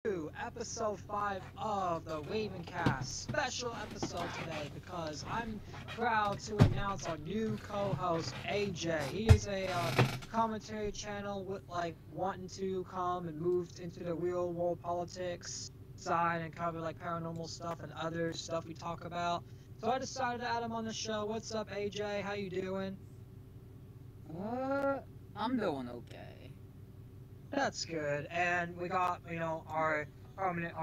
to episode 5 of the RavenCast. Special episode today because I'm proud to announce our new co-host, AJ. He is a commentary channel with wanting to come and move into the real world politics side and cover paranormal stuff and other stuff we talk about. So I decided to add him on the show. What's up, AJ? How you doing? Uh, I'm doing okay. That's good. And we got, our permanent,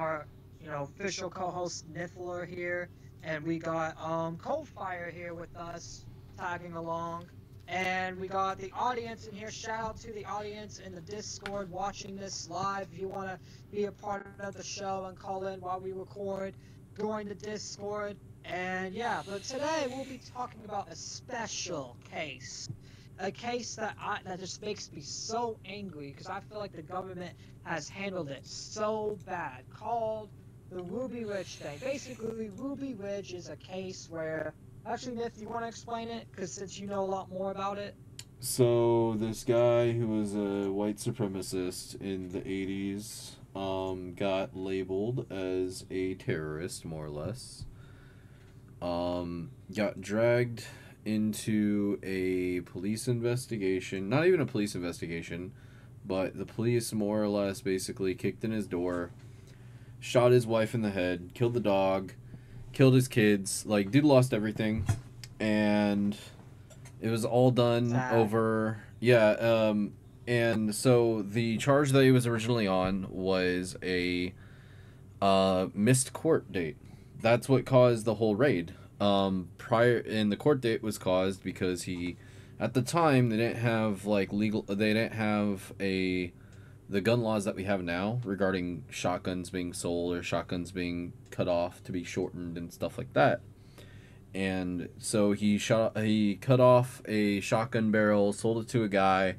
official co-host Niffler here, and we got Coldfire here with us, tagging along. And we got the audience in here. Shout out to the audience in the Discord watching this live. If you want to be a part of the show and call in while we record, join the Discord. And yeah, but today we'll be talking about a special case, a case that just makes me so angry because I feel like the government has handled it so bad, called the Ruby Ridge thing. Basically, Ruby Ridge is a case where, actually, Niff, you want to explain it? Because since you know a lot more about it. So this guy who was a white supremacist in the 80s got labeled as a terrorist, more or less. Got dragged into a police investigation. Not even a police investigation, but the police more or less basically kicked in his door, shot his wife in the head, killed the dog, killed his kids. Like, dude lost everything. And it was all done over... Yeah, and so the charge that he was originally on was a missed court date. That's what caused the whole raid. The court date was caused because at the time, they didn't have the gun laws that we have now regarding shotguns being sold or shotguns being cut off to be shortened and stuff like that. And so he cut off a shotgun barrel, sold it to a guy.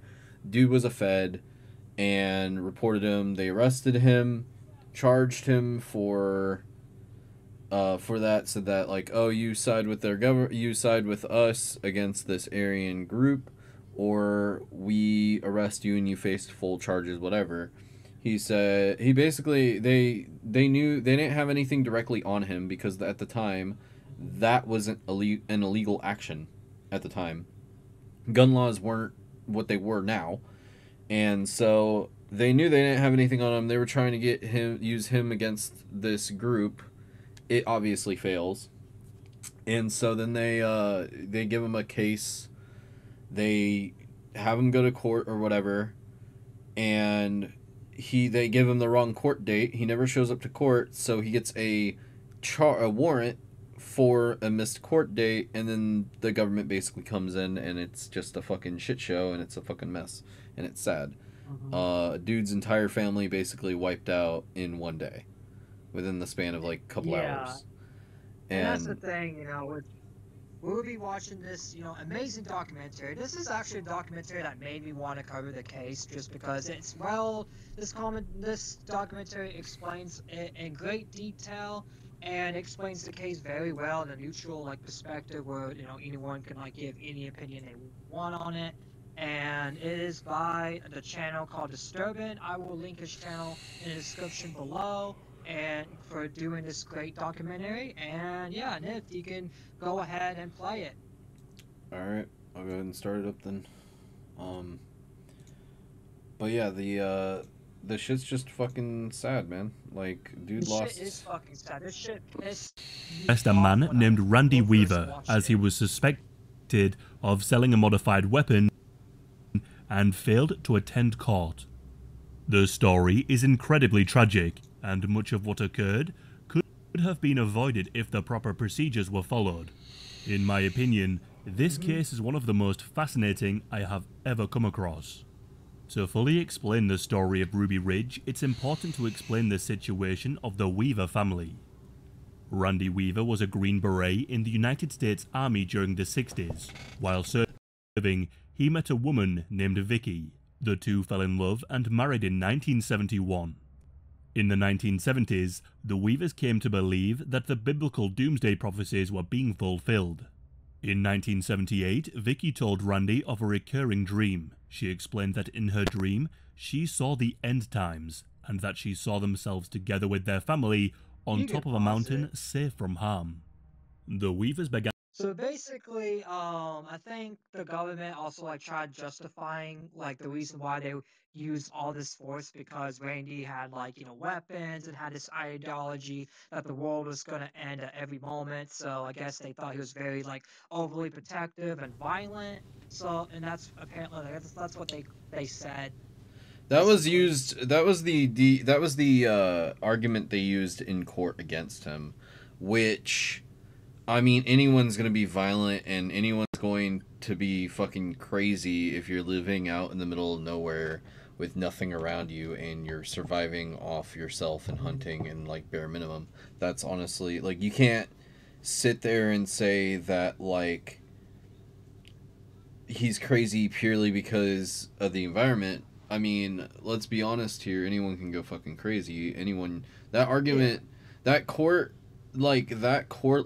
Dude was a Fed and reported him. They arrested him, charged him for that, said that you side with you side with us against this Aryan group, or we arrest you and you face full charges, whatever. He said they knew they didn't have anything directly on him because at the time that wasn't an illegal action. At the time, gun laws weren't what they were now, and so they knew they didn't have anything on him. They were trying to use him against this group. It obviously fails, and so then they give him a case. They have him go to court or whatever, and they give him the wrong court date. He never shows up to court, so he gets a warrant for a missed court date, and then the government basically comes in, and it's just a fucking shit show, and it's a fucking mess, and it's sad. Dude's entire family basically wiped out in one day, within the span of a couple hours. And that's the thing, we'll be watching this, amazing documentary. This is actually a documentary that made me want to cover the case just because this documentary explains it in great detail and explains the case very well in a neutral perspective where anyone can give any opinion they want on it. And it is by the channel called Disturbing. I will link his channel in the description below, and for doing this great documentary. And yeah, Nif, you can go ahead and play it. Alright, I'll go ahead and start it up then. But yeah, the shit's just fucking sad, man. Dude This lost... shit is fucking sad. This shit is... A man named Randy Weaver, as he was suspected of selling a modified weapon and failed to attend court. The story is incredibly tragic, and much of what occurred could have been avoided if the proper procedures were followed. In my opinion, this case is one of the most fascinating I have ever come across. To fully explain the story of Ruby Ridge, it's important to explain the situation of the Weaver family. Randy Weaver was a Green Beret in the United States Army during the 60s. While serving, he met a woman named Vicky. The two fell in love and married in 1971. In the 1970s, the Weavers came to believe that the biblical doomsday prophecies were being fulfilled. In 1978, Vicky told Randy of a recurring dream. She explained that in her dream, she saw the end times and that she saw themselves together with their family on top of a mountain, safe from harm. The Weavers began. So basically, I think the government also like tried justifying like the reason why they used all this force because Randy had like weapons and had this ideology that the world was gonna end at every moment. So I guess they thought he was very like overly protective and violent. So and that's apparently that's what they said. That was Basically. used. That was the argument they used in court against him, which, I mean, anyone's gonna be violent and anyone's going to be fucking crazy if you're living out in the middle of nowhere with nothing around you and you're surviving off yourself and hunting and like bare minimum. That's honestly like you can't sit there and say that like he's crazy purely because of the environment. I mean, let's be honest here. Anyone can go fucking crazy. Anyone. That argument, that court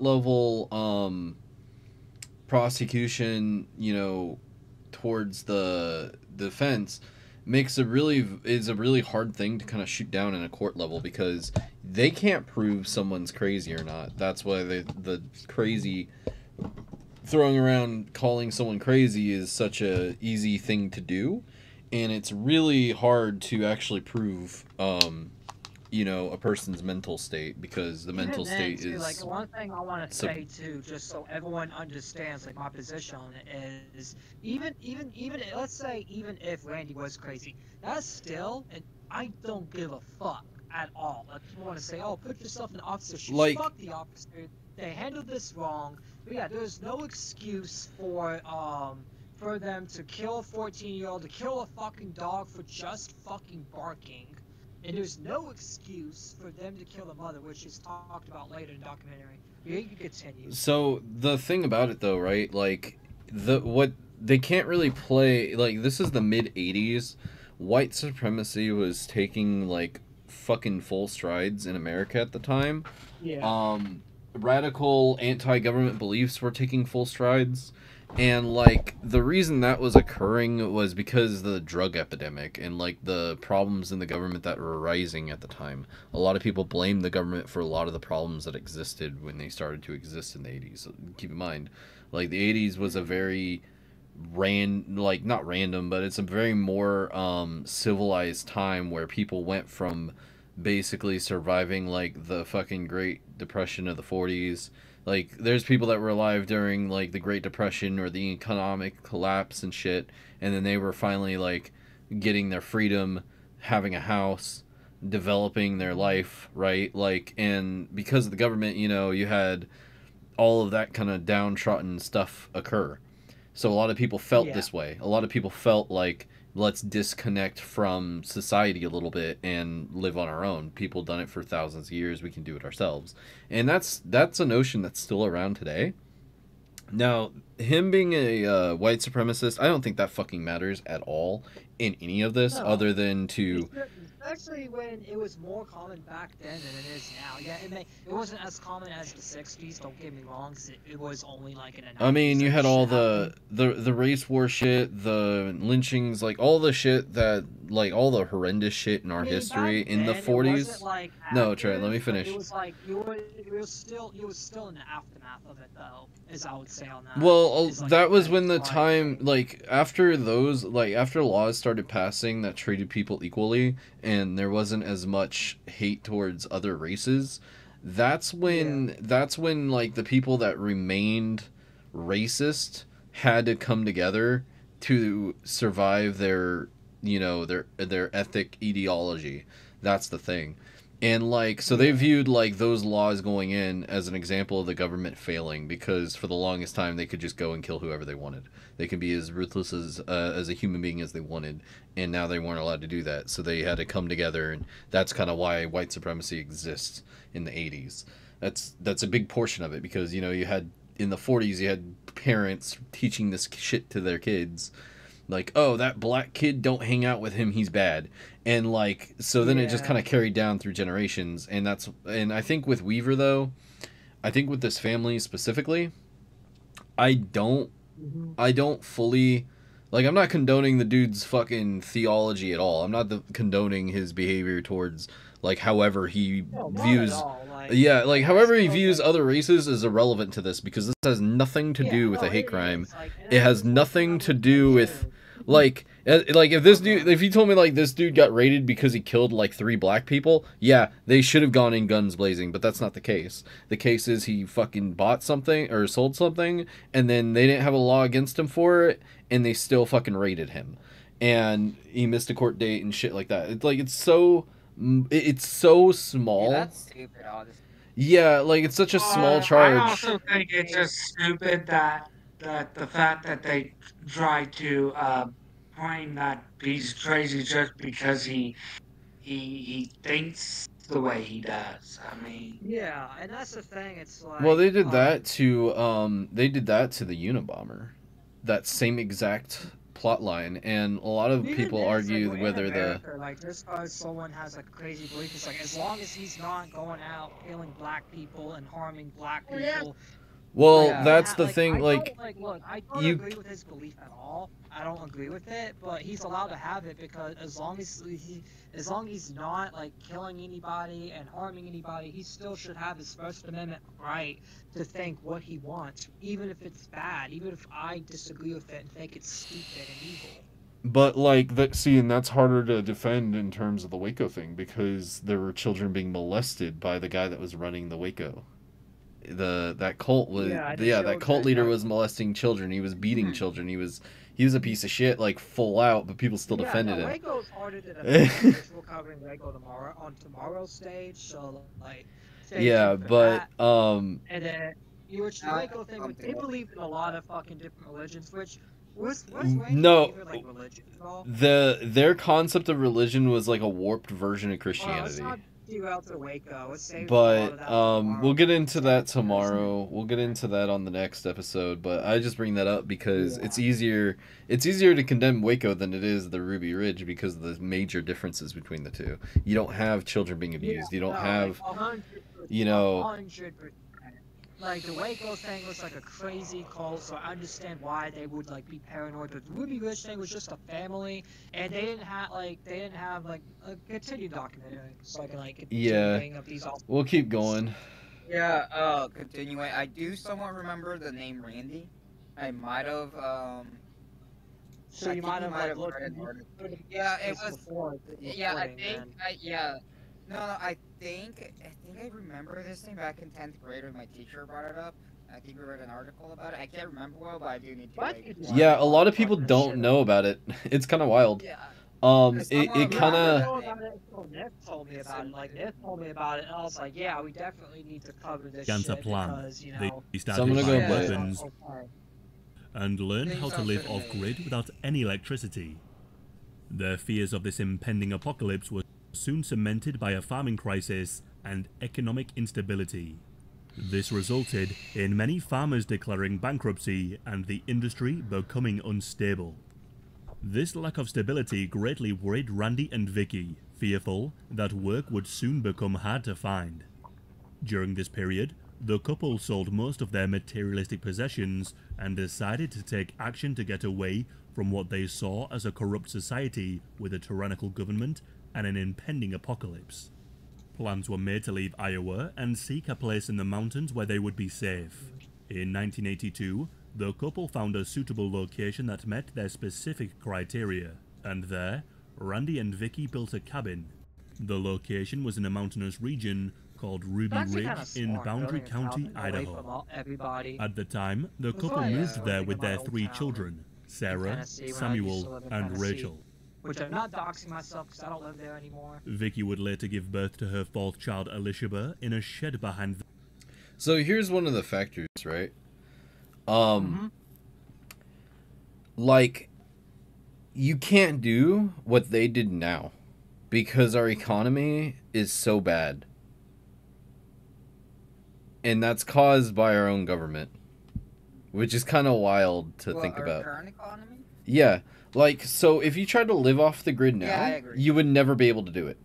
level prosecution, towards the defense is a really hard thing to kind of shoot down in a court level because they can't prove someone's crazy or not. That's why the crazy throwing around calling someone crazy is such a easy thing to do, and it's really hard to actually prove a person's mental state because the mental state too, is like one thing I want to say too, just so everyone understands like my position on it is even let's say even if Randy was crazy, that's still, and I don't give a fuck at all. Like you want to say, oh, put yourself in the officer's shoes. Like, fuck the officer. They handled this wrong. But yeah, there's no excuse for them to kill a 14-year-old, to kill a fucking dog for just fucking barking. And there's no excuse for them to kill the mother, which is talked about later in the documentary. You can continue. So the thing about it though, right? Like what they can't really play, like this is the mid 80s. White supremacy was taking like fucking full strides in America at the time. Yeah. Radical anti-government beliefs were taking full strides, and like the reason that was occurring was because the drug epidemic and like the problems in the government that were rising at the time. A lot of people blamed the government for a lot of the problems that existed when they started to exist in the 80s. So keep in mind, like the 80s was a very not random, but it's a very more civilized time where people went from basically surviving like the fucking Great Depression of the 40s. Like there's people that were alive during like the Great Depression or the economic collapse and shit, and then they were finally like getting their freedom, having a house, developing their life, right? Like, and because of the government, you had all of that kind of downtrodden stuff occur. So a lot of people felt this way. A lot of people felt like, let's disconnect from society a little bit and live on our own. People done it for thousands of years. We can do it ourselves. And that's a notion that's still around today. Now, him being a white supremacist, I don't think that fucking matters at all in any of this, other than to... Especially when it was more common back then than it is now. Yeah, it wasn't as common as the 60s, don't get me wrong, because it was only like in the 90s. I mean, you had all the race war shit, the lynchings, like all the shit that, like all the horrendous shit in our history in the 40s. Like no, Trent, let me finish. It was like you were still in the aftermath of it though, as I would say on that. Well, that was when the time, like after laws started passing that treated people equally, and there wasn't as much hate towards other races, that's when like the people that remained racist had to come together to survive their ethnic ideology. That's the thing. And like, so they viewed like those laws going in as an example of the government failing, because for the longest time they could just go and kill whoever they wanted. They could be as ruthless as a human being as they wanted, and now they weren't allowed to do that. So they had to come together, and that's kind of why white supremacy exists in the 80s. That's a big portion of it, because you had in the 40s you had parents teaching this shit to their kids. Like, oh, that black kid, don't hang out with him, he's bad. And like, so then it just kind of carried down through generations. And I think with Weaver though, I think with this family specifically, I don't fully Like, I'm not condoning the dude's fucking theology at all. I'm not condoning his behavior towards, like, however he No, not at views. all. Like, Yeah, like, I however he still, views like, other races is irrelevant to this, because this has nothing to yeah, do with no, a hate it crime. is. Like, and It I has just want nothing to to do with, like if this dude, if you told me, like, this dude got raided because he killed, like, 3 black people, yeah, they should have gone in guns blazing, but that's not the case. The case is he fucking bought something, or sold something, and then they didn't have a law against him for it, and they still fucking raided him. And he missed a court date and shit like that. It's like, it's so small. Yeah, that's stupid, honestly. Yeah, like, it's such a small I charge. also think it's just stupid that the fact that they try to claim that he's crazy just because he thinks the way he does. I mean, yeah, and that's the thing. It's like, Well, they did that to the Unabomber, that same exact plot line, and a lot of even people then, it's argue like, we're in whether America, like, just because someone has a crazy belief, it's like, as long as he's not going out killing black people and harming black Oh, yeah. people. well, Yeah. that's the thing. I Like, don't, look, I don't you- agree with his belief at all. I don't agree with it, but he's allowed to have it because as long as he's not like killing anybody and harming anybody, he still should have his First Amendment right to think what he wants, even if it's bad, even if I disagree with it and think it's stupid and evil. but like that. See, and that's harder to defend in terms of the Waco thing, because there were children being molested by the guy that was running the Waco. That cult was that cult leader was molesting children. He was beating children. He was a piece of shit, like, full out, but people still defended him. Waco's harder to defend, which we're covering Waco tomorrow on tomorrow's stage. So like, stay Yeah, tuned for but that. And then the Waco thing, they believe in a lot of fucking different religions, which was No. favorite, like, religion at all? their concept of religion was like a warped version of Well, let's Christianity. not derail to Waco. Let's save a lot of But that for tomorrow. we'll get into that tomorrow. We'll get into that on the next episode. But I just bring that up because it's easier to condemn Waco than it is the Ruby Ridge, because of the major differences between the two. You don't have children being abused. You don't have, like 100%, you know. 100%. Like, the Waco thing was like a crazy cult, so I understand why they would like be paranoid. But the Ruby Ridge thing was just a family, and they didn't have like a continued documentary, so continuing of these. We'll keep going. Yeah, continuing. I do somewhat remember the name Randy. I might have, So I you think might you have might like have looked read an into article. it Yeah, it was. before the Yeah, I recording, think. then. No, I think I remember this thing back in 10th grade when my teacher brought it up. I think we read an article about it. I can't remember well, but I do need to. What? Like, Yeah, a lot of people Fucking don't shit. know about it. It's kind of wild. Yeah. It kind I of. know about it until Nick told me about it. Like, Nick told me about it, and I was like, yeah, we definitely need to cover this Ganta shit plan. because, you know. They So I'm started gonna buying go play. weapons Okay. and learn Things how to sound live good to off me. grid without any electricity. Their fears of this impending apocalypse were soon cemented by a farming crisis and economic instability. This resulted in many farmers declaring bankruptcy and the industry becoming unstable. This lack of stability greatly worried Randy and Vicky, fearful that work would soon become hard to find. During this period, the couple sold most of their materialistic possessions and decided to take action to get away from what they saw as a corrupt society with a tyrannical government and an impending apocalypse. Plans were made to leave Iowa and seek a place in the mountains where they would be safe. In 1982, the couple found a suitable location that met their specific criteria, and there, Randy and Vicky built a cabin. The location was in a mountainous region called Ruby Actually Ridge kinda in smart, Boundary building a County, cabin away Idaho. from everybody. At the time, the That's couple why I moved was there thinking with their about 3 Old Town children, Sarah, Tennessee when I used to Samuel, live in and Tennessee. Rachel. Which I'm not doxing myself because I don't live there anymore. Vicky would later give birth to her 4th child, Elishaba, in a shed behind the So here's one of the factors, right? Like, you can't do what they did now because our economy is so bad. And that's caused by our own government, which is kind of wild to think our about. current economy? Yeah, like, so if you tried to live off the grid now, Yeah, I agree. you would never be able to do it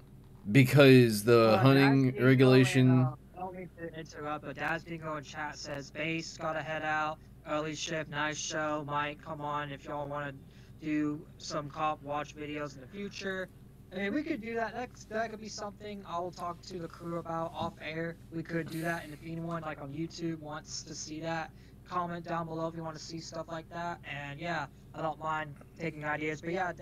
because the hunting Dad's regulation. I don't mean to interrupt, but Dad's Bingo in chat says, Base, gotta head out. Early shift, nice show. Mike, come on if y'all want to do some cop watch videos in the future. I mean, we could do that. That could be something I'll talk to the crew about off air. We could do that, and if anyone like on YouTube wants to see that, comment down below if you want to see stuff like that. And yeah, I don't mind taking ideas. But yeah,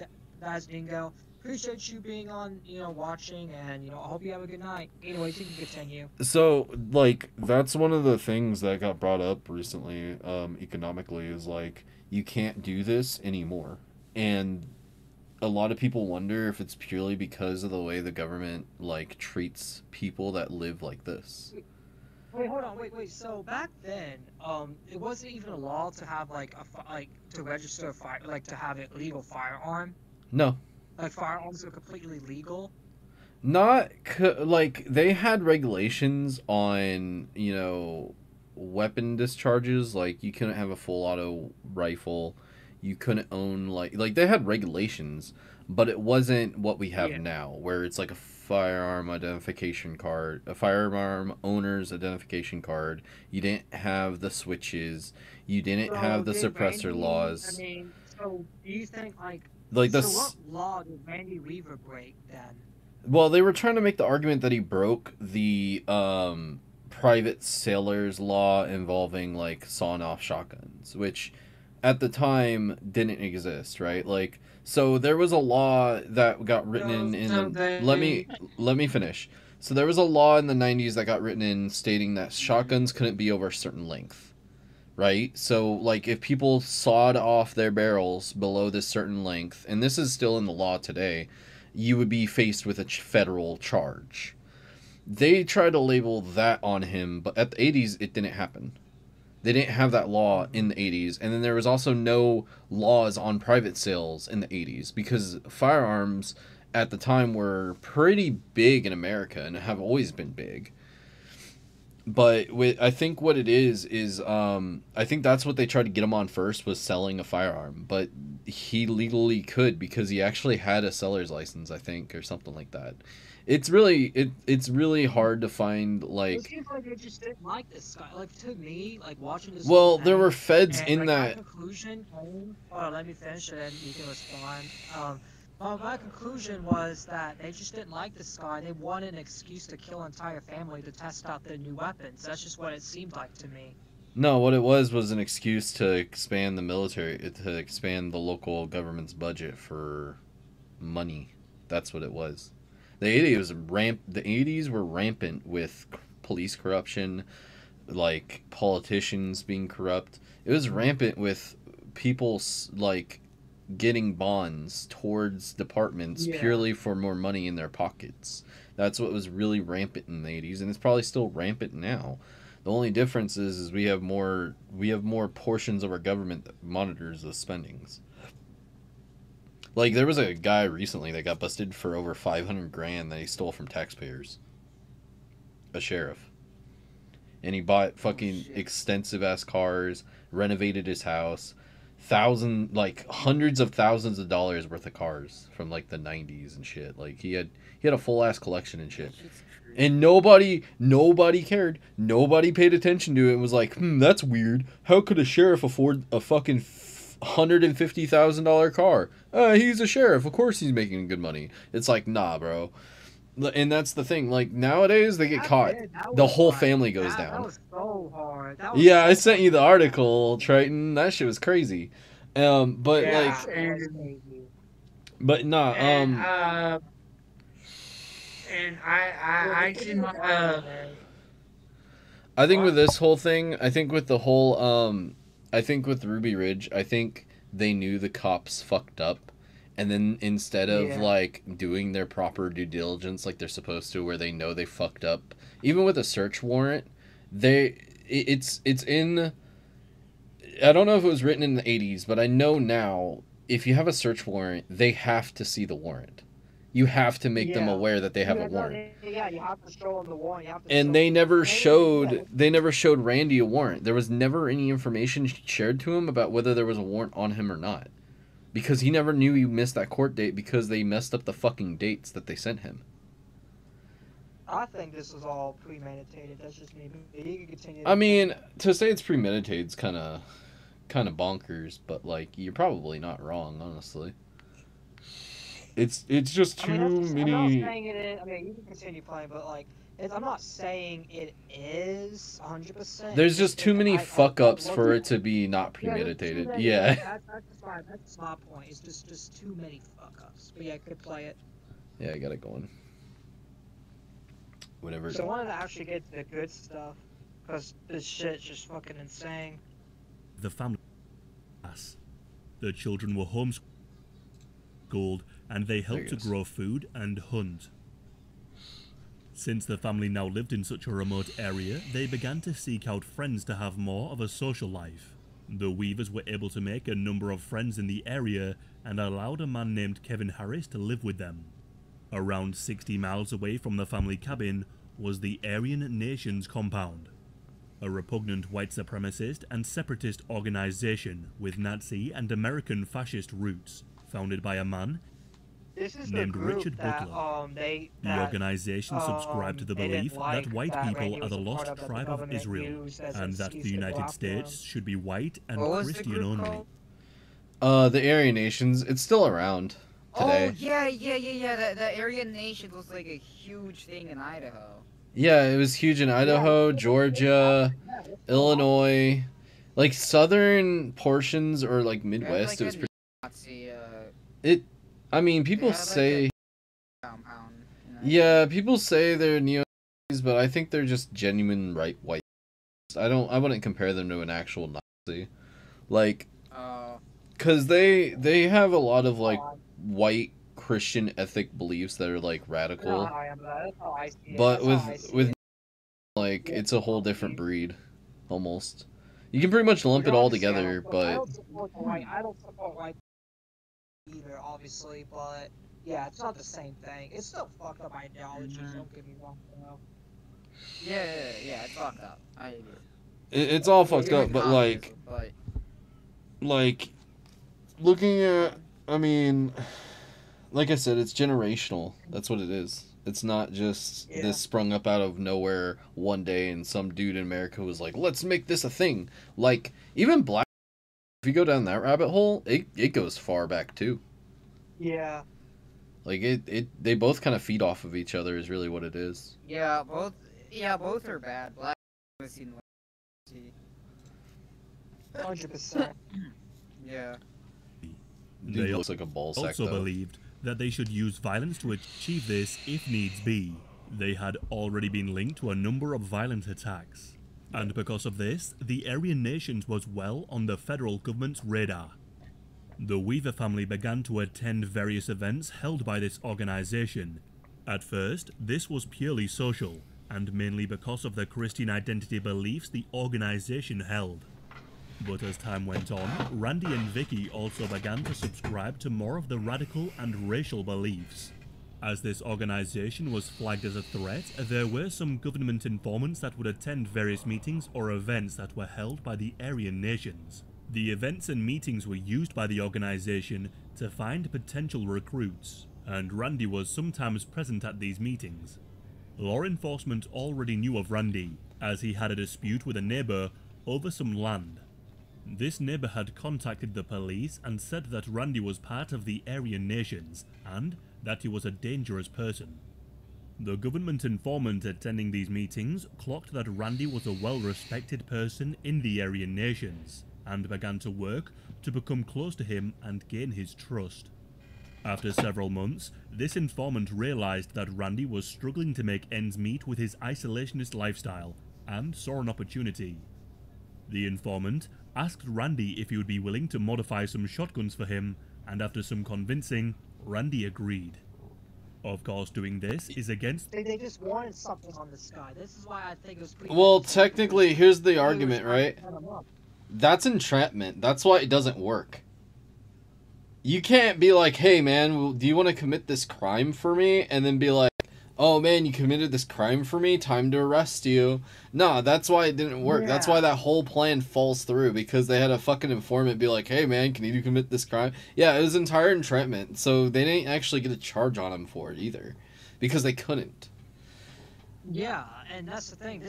that's Dingo. Appreciate you being on, watching, and I hope you have a good night. Anyways, you can continue. So, like, that's one of the things that got brought up recently, economically, is like, you can't do this anymore. And a lot of people wonder if it's purely because of the way the government, like, treats people that live like this. Wait, hold on, wait. So back then, it wasn't even a law to have to register a fire, like to have a legal firearm. No. Like firearms were completely legal. Not like they had regulations on weapon discharges. Like you couldn't have a full auto rifle, you couldn't own like they had regulations, but it wasn't what we have now, where it's like a firearm identification card, a firearm owner's identification card. You didn't have the switches, you didn't have the suppressor laws. I mean, so do you think like so what law did Randy Weaver break then? Well, they were trying to make the argument that he broke the private sailors law involving like sawing off shotguns, which at the time didn't exist, right? Like, so there was a law that got written let me finish. So there was a law in the 90s that got written in stating that shotguns couldn't be over a certain length. Right? So, like, if people sawed off their barrels below this certain length, and this is still in the law today, you would be faced with a federal charge. They tried to label that on him, but at the 80s, it didn't happen. They didn't have that law in the 80s, and then there was also no laws on private sales in the 80s, because firearms at the time were pretty big in America, and have always been big. But I think what it is I think that's what they tried to get him on first, was selling a firearm. But he legally could, because he actually had a seller's license, I think, or something like that. It's really it's really hard to find like. It seems like they just didn't like this guy. Like to me, like watching this. Well, there were feds and, in like, that. My conclusion. Hold on, let me finish, and then you can respond. Well, my conclusion was that they just didn't like this guy. They wanted an excuse to kill an entire family to test out their new weapons. That's just what it seemed like to me. No, what it was an excuse to expand the military, to expand the local government's budget for money. That's what it was. The 80s were rampant with police corruption, like politicians being corrupt. It was rampant with people like getting bonds towards departments purely for more money in their pockets. That's what was really rampant in the 80s, and it's probably still rampant now. The only difference is we have more portions of our government that monitors the spendings. Like there was a guy recently that got busted for over $500,000 that he stole from taxpayers. A sheriff. And he bought fucking extensive ass cars, renovated his house, hundreds of thousands of dollars worth of cars from like the 90s and shit. Like he had a full ass collection and shit. And nobody cared. Nobody paid attention to it and was like, that's weird. How could a sheriff afford a fucking $150,000 car? He's a sheriff. Of course he's making good money. It's like, nah, bro. And that's the thing. Like nowadays, they get caught. The whole family goes down. That was so hard. Yeah, I sent you the article, Triton. That shit was crazy. But Yeah, like, but nah. And I can I think with this whole thing, I think with the whole I think with Ruby Ridge, I think they knew the cops fucked up, and then instead of like doing their proper due diligence like they're supposed to, where they know they fucked up, even with a search warrant, it's in. I don't know if it was written in the 80s, but I know now if you have a search warrant, they have to see the warrant. You have to make them aware that they have a warrant. Yeah, you have to show them the warrant. And they never showed Randy a warrant. There was never any information shared to him about whether there was a warrant on him or not. Because he never knew he missed that court date because they messed up the fucking dates that they sent him. I think this was all premeditated. That's just me. You can continue. I mean, to say it's premeditated is kind of kind of bonkers, but like you're probably not wrong, honestly. It's just I mean, too I'm not many. saying it is. I mean, you can continue playing, but like, I'm not saying it is 100%. There's just too many fuck ups look for at it to be not yeah, there's too premeditated. many, Yeah. that's my point. It's just too many fuck ups. But yeah, I could play it. Yeah, I got it going. Whatever. So I wanted to actually get to the good stuff, because this shit's just fucking insane. The family class. The children were homeschooled and they helped to grow food and hunt. Since the family now lived in such a remote area, they began to seek out friends to have more of a social life. The Weavers were able to make a number of friends in the area and allowed a man named Kevin Harris to live with them. Around 60 miles away from the family cabin was the Aryan Nations compound, a repugnant white supremacist and separatist organization with Nazi and American fascist roots, founded by a man This is named the group Richard that, Butler. The organization subscribed to the they belief didn't like that white that people Randy are was the a part lost of, that the tribe of government Israel, used as an and that the excuse to go United after them. States should be white and What was the Christian group only. called? The Aryan Nations, it's still around today. Oh, yeah. The Aryan Nation was like a huge thing in Idaho. Yeah, it was huge in Idaho, Georgia, Illinois, like southern portions or like Midwest. It was pretty. Nazi, I mean, people had, like, say. compound. You know? Yeah, people say they're neo-Nazis, but I think they're just genuine white. I wouldn't compare them to an actual Nazi, like, cause they have a lot of like white Christian ethic beliefs that are like radical, but with like it's a whole different breed, almost. You can pretty much lump it all together, but I don't support white either, obviously, but yeah, it's not the same thing. It's still fucked up ideology. Don't get me wrong. Yeah, it's fucked up. I agree. it's all fucked up. But like looking at, I mean, like I said, it's generational. That's what it is. It's not just this sprung up out of nowhere one day and some dude in America was like, let's make this a thing. Like, even black, if you go down that rabbit hole, it goes far back too. Yeah. Like, they both kind of feed off of each other is really what it is. Yeah, both are bad. Black was seen 100%. Yeah. Dude looks like a ball sack, also though. believed that they should use violence to achieve this if needs be. They had already been linked to a number of violent attacks. And because of this, the Aryan Nations was well on the federal government's radar. The Weaver family began to attend various events held by this organization. At first, this was purely social, and mainly because of the Christian identity beliefs the organization held. But as time went on, Randy and Vicky also began to subscribe to more of the radical and racial beliefs. As this organization was flagged as a threat, there were some government informants that would attend various meetings or events that were held by the Aryan Nations. The events and meetings were used by the organization to find potential recruits, and Randy was sometimes present at these meetings. Law enforcement already knew of Randy, as he had a dispute with a neighbor over some land. This neighbor had contacted the police and said that Randy was part of the Aryan Nations, and that he was a dangerous person. The government informant attending these meetings clocked that Randy was a well-respected person in the Aryan Nations, and began to work to become close to him and gain his trust. After several months, this informant realized that Randy was struggling to make ends meet with his isolationist lifestyle, and saw an opportunity. The informant asked Randy if he would be willing to modify some shotguns for him, and after some convincing, Randy agreed. Of course, doing this is against... They just wanted something on this guy. This is why I think it was pretty... Well, technically, here's the argument, right? That's entrapment. That's why it doesn't work. You can't be like, hey man, do you want to commit this crime for me? And then be like, oh man, you committed this crime for me, time to arrest you. No, that's why it didn't work. Yeah. That's why that whole plan falls through, because they had a fucking informant be like, hey man, can you commit this crime? Yeah, it was entire entrapment, so they didn't actually get a charge on him for it either, because they couldn't. Yeah, and that's the thing.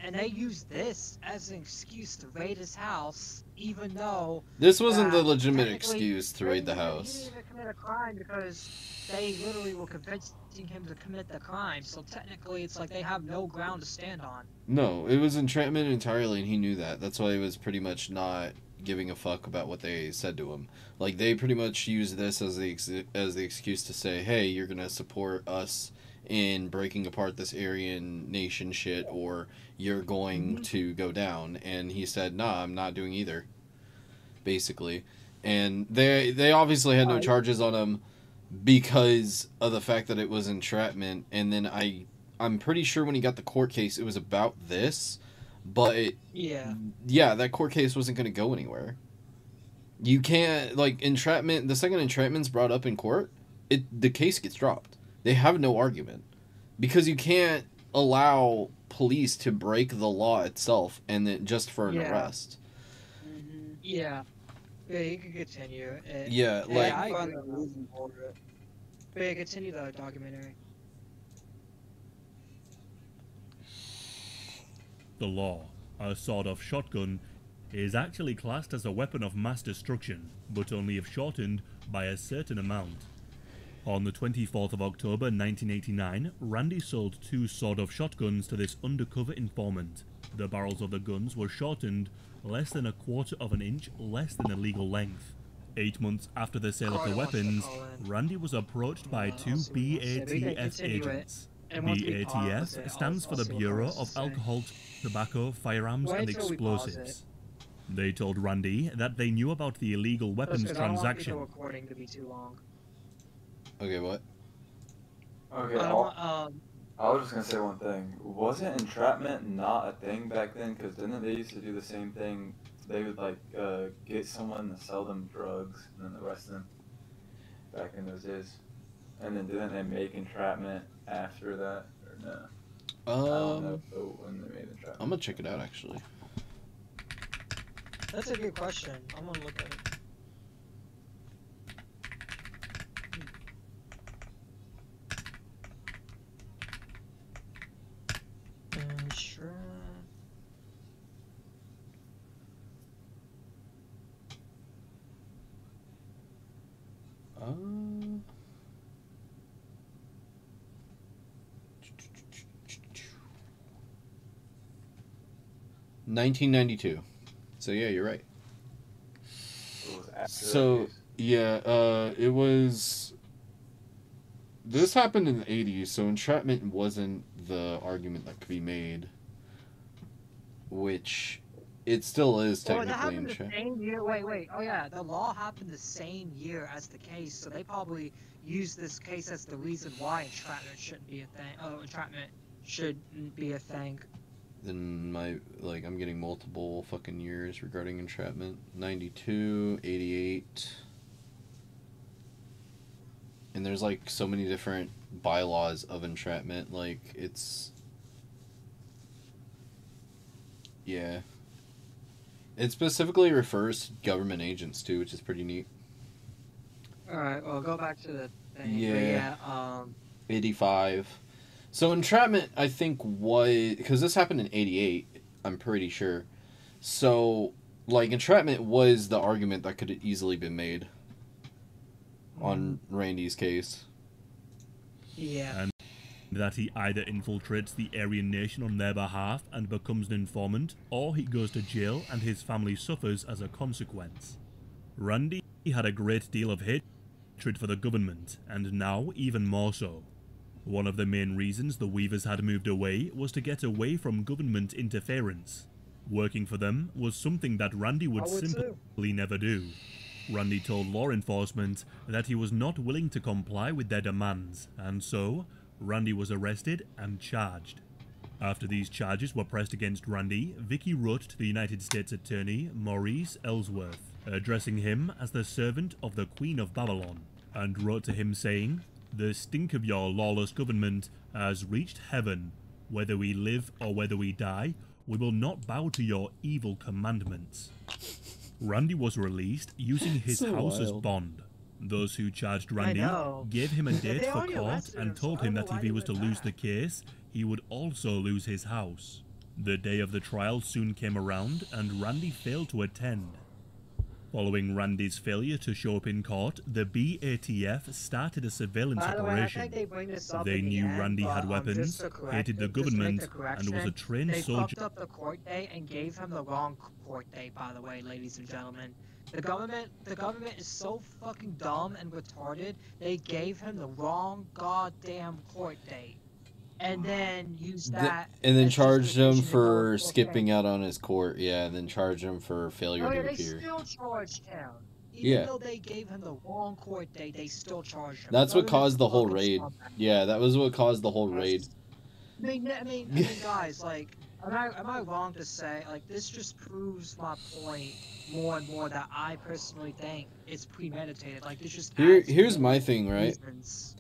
And they use this as an excuse to raid his house, even though This wasn't the that legitimate technically excuse to they raid didn't the even, he house. didn't even commit a crime because they literally were convincing him to commit the crime. So technically, it's like they have no ground to stand on. No, it was entrapment entirely, and he knew that. That's why he was pretty much not giving a fuck about what they said to him. Like, they pretty much used this as the excuse to say, hey, you're gonna support us in breaking apart this Aryan nation shit, or you're going to go down. And he said, nah, I'm not doing either, basically. And they obviously had no charges on him because of the fact that it was entrapment. And then I'm pretty sure when he got the court case, it was about this, but yeah, that court case wasn't going to go anywhere. You can't, like, entrapment. The second entrapment's brought up in court, the case gets dropped. They have no argument because you can't allow police to break the law itself and then just for an arrest. Yeah, you can continue. Yeah, like I agree. But yeah, continue the documentary. The law, a sawed-off shotgun, is actually classed as a weapon of mass destruction, but only if shortened by a certain amount. On the 24th of October 1989, Randy sold 2 sawed-off shotguns to this undercover informant. The barrels of the guns were shortened less than a quarter of an inch less than the legal length. 8 months after the sale of the weapons, Randy was approached by 2 BATF agents. BATF stands for the Bureau of Alcohol, Tobacco, Firearms and Explosives. They told Randy that they knew about the illegal weapons transaction. Recording to be too long. Okay, what? Okay, I was just gonna say one thing. Wasn't entrapment not a thing back then? Because didn't they used to do the same thing? They would like get someone to sell them drugs and then arrest them back in those days. And then didn't they make entrapment after that or no? I don't know when they made entrapment. I'm gonna check it out actually. That's a good question. I'm gonna look at it. Sure. Uh, 1992. So yeah, you're right. So yeah, it was. This happened in the 80s, so entrapment wasn't the argument that could be made, which it still is technically happened the same year. Wait. Oh yeah, the law happened the same year as the case, so they probably used this case as the reason why entrapment shouldn't be a thing. Oh, entrapment shouldn't be a thing. Then I'm getting multiple fucking years regarding entrapment. 92, 88. And there's like so many different bylaws of entrapment, like it's yeah. It specifically refers to government agents too, which is pretty neat. Alright, well go back to the thing. Yeah. 85. So entrapment, I think, was because this happened in 88, I'm pretty sure. So like entrapment was the argument that could have easily been made on Randy's case. Yeah. And that he either infiltrates the Aryan nation on their behalf and becomes an informant, or he goes to jail and his family suffers as a consequence. Randy had a great deal of hatred for the government, and now even more so. One of the main reasons the Weavers had moved away was to get away from government interference. Working for them was something that Randy would simply never do. Randy told law enforcement that he was not willing to comply with their demands, and so Randy was arrested and charged. After these charges were pressed against Randy, Vicky wrote to the United States Attorney Maurice Ellsworth, addressing him as the servant of the Queen of Babylon, and wrote to him saying, "The stink of your lawless government has reached heaven. Whether we live or whether we die, we will not bow to your evil commandments." Randy was released using his house as bond. Those who charged Randy gave him a date for court and told him that if he was to lose the case, he would also lose his house. The day of the trial soon came around and Randy failed to attend. Following Randy's failure to show up in court, the BATF started a surveillance operation. They knew Randy had weapons, hated the government, and was a trained soldier. They fucked up the court date and gave him the wrong court date, by the way, ladies and gentlemen. The government is so fucking dumb and retarded, they gave him the wrong goddamn court date. And then used that. And then charged him for skipping out on his court. Yeah, and then charged him for failure to appear. They still charged him. Even though they gave him the wrong court date, they still charged him. That's what caused the whole raid. Yeah, that was what caused the whole raid. I mean, guys, like, am I wrong to say, like, this just proves my point more and more that I personally think it's premeditated. Like, this just here's my thing, right? Reasons.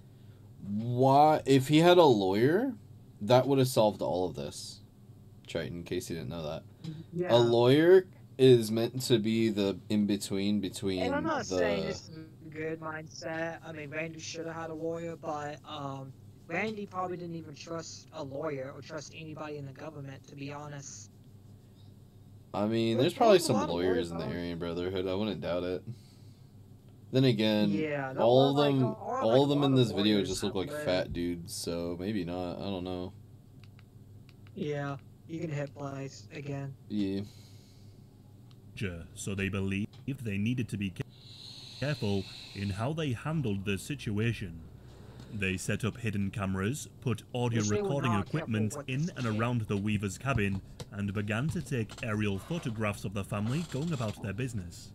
Why, if he had a lawyer, that would have solved all of this. Triton, in case you didn't know that. Yeah. A lawyer is meant to be the in-between And I'm not saying this is a good mindset. I mean, Randy should have had a lawyer, but Randy probably didn't even trust a lawyer or trust anybody in the government, to be honest. I mean, there's probably some lawyers in the Aryan Brotherhood. I wouldn't doubt it. Then again, yeah, all of them in this video just look like fat dudes, so maybe not. I don't know. Yeah, you can hit place again. Yeah. So they believed they needed to be careful in how they handled the situation. They set up hidden cameras, put audio recording equipment in and around the Weaver's cabin, and began to take aerial photographs of the family going about their business.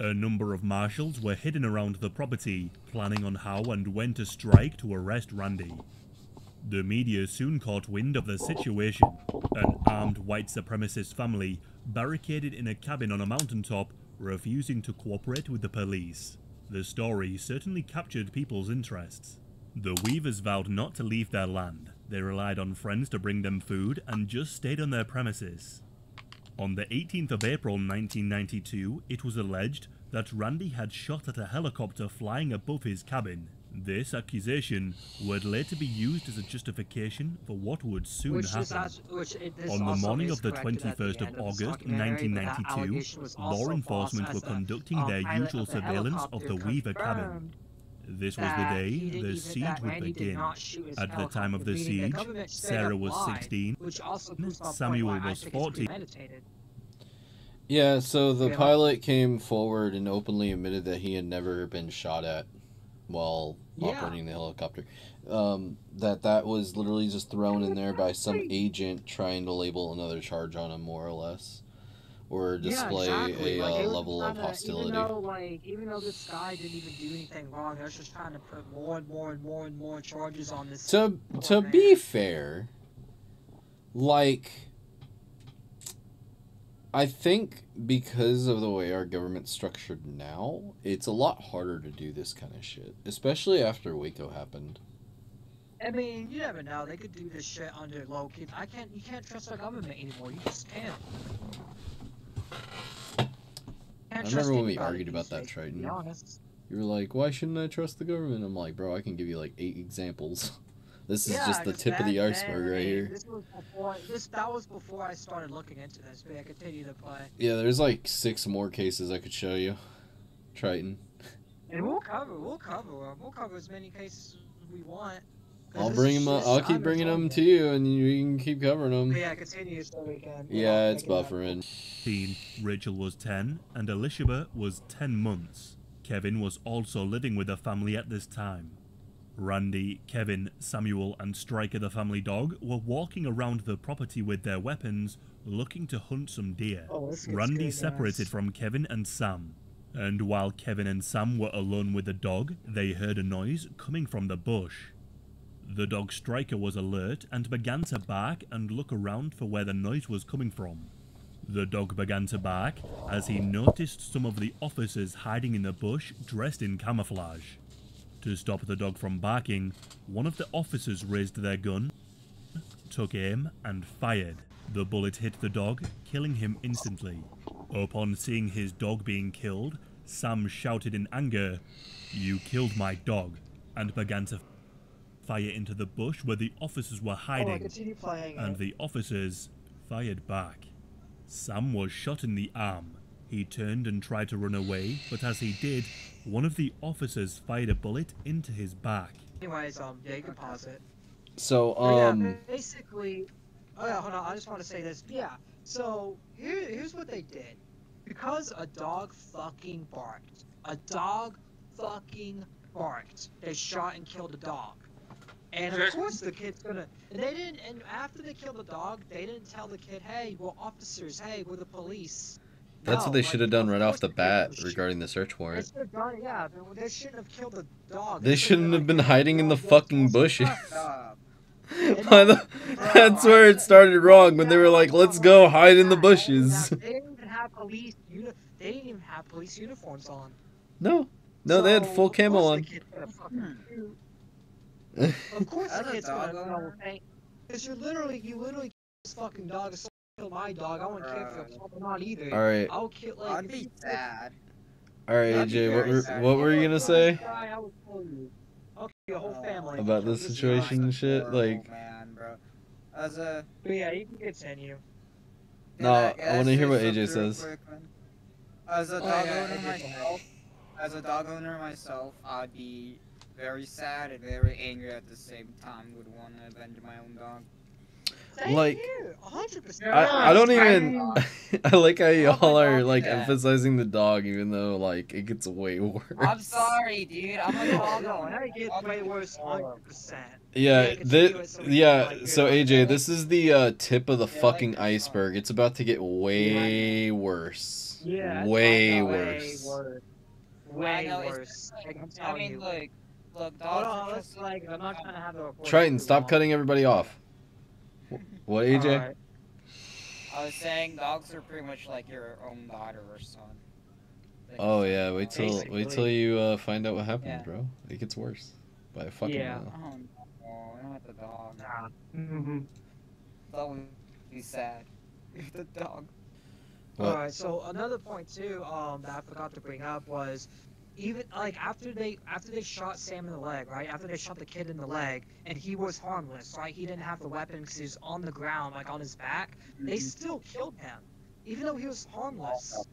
A number of marshals were hidden around the property, planning on how and when to strike to arrest Randy. The media soon caught wind of the situation. An armed white supremacist family barricaded in a cabin on a mountaintop, refusing to cooperate with the police. The story certainly captured people's interests. The Weavers vowed not to leave their land. They relied on friends to bring them food and just stayed on their premises. On the 18th of April 1992, it was alleged that Randy had shot at a helicopter flying above his cabin. This accusation would later be used as a justification for what would soon happen. On the morning of the 21st of August 1992, law enforcement were conducting their usual surveillance of the Weaver cabin. This was the day the siege would begin. At the time of the siege, Sarah was 16, Samuel was 14. Yeah, so the pilot came forward and openly admitted that he had never been shot at while operating the helicopter. That was literally just thrown in there by some agent trying to label another charge on him, more or less. Or display a level of hostility. Even though this guy didn't even do anything wrong, they're just trying to put more and more and more and more charges on this. To be fair, like, I think because of the way our government's structured now, it's a lot harder to do this kind of shit, especially after Waco happened. I mean, you never know. They could do this shit under low key. You can't trust our government anymore. You just can't. I remember when we argued about that, Triton. You were like, why shouldn't I trust the government? I'm like, bro, I can give you like 8 examples. This is just the tip of the iceberg right here. That was before I started looking into this, but I continue to play. Yeah, there's like 6 more cases I could show you, Triton. And we'll cover them. We'll cover as many cases as we want. I'll bring them up. I'll keep bringing them to you, and you can keep covering them. Yeah, continue so we can. Yeah, it's buffering. Rachel was 10, and Elishaba was 10 months. Kevin was also living with the family at this time. Randy, Kevin, Samuel, and Striker the family dog were walking around the property with their weapons, looking to hunt some deer. Randy separated from Kevin and Sam, and while Kevin and Sam were alone with the dog, they heard a noise coming from the bush. The dog Striker was alert and began to bark and look around for where the noise was coming from. The dog began to bark as he noticed some of the officers hiding in the bush dressed in camouflage. To stop the dog from barking, one of the officers raised their gun, took aim, and fired. The bullet hit the dog, killing him instantly. Upon seeing his dog being killed, Sam shouted in anger, "You killed my dog," and began to fire into the bush where the officers were hiding, continue playing and the officers fired back. Sam was shot in the arm. He turned and tried to run away, but as he did, one of the officers fired a bullet into his back. Anyways, yeah, you can pause it. So, yeah, basically, oh yeah, hold on, I just want to say this. Yeah, so here's what they did. Because a dog fucking barked. They shot and killed a dog. And of course the kid's gonna, and after they killed the dog, they didn't tell the kid, hey, we're officers, hey, we're the police. That's what they should have done right off the bat regarding the search warrant. Yeah, they shouldn't have killed the dog. They shouldn't have been hiding in the fucking bushes. That's where it started wrong, when they were like, let's go hide in the bushes. They didn't even have police uniforms on. No, they had full camo on. Of course the kid's gonna know, because you literally kill this fucking dog. If someone kill my dog, I wouldn't care if you're or not either. Alright. I'll kill, like, I'd be sad. Alright, AJ, what were you gonna say? I would kill you. I'll kill your whole family. About this situation and shit? Horrible, like... man, bro. But yeah, you can continue. No, I want to hear what AJ says. As a dog owner myself, I'd be very sad and very angry at the same time. Would want to avenge my own dog. Like, 100%. I don't even. I like how y'all are like emphasizing the dog, even though like it gets way worse. I'm sorry, dude. I'm a dog owner. It gets way worse, 100%. Yeah, so AJ, this is the tip of the fucking iceberg. It's about to get way worse. Yeah, way worse. Way worse. I mean, look, Hold on, let's I'm not trying to have a. Triton, stop cutting everybody off. What, AJ? Right. I was saying dogs are pretty much like your own daughter or son. Oh yeah, wait till you find out what happened, Yeah. bro. It gets worse by a fucking mile. Oh no, not the dog. Mm-hmm. That would be sad. If the dog. What? Alright, so another point too, that I forgot to bring up was, even like after they shot Sam in the leg, right? After they shot the kid in the leg, and he was harmless, right? He didn't have the weapon because he was on the ground, like on his back. They still killed him, even though he was harmless.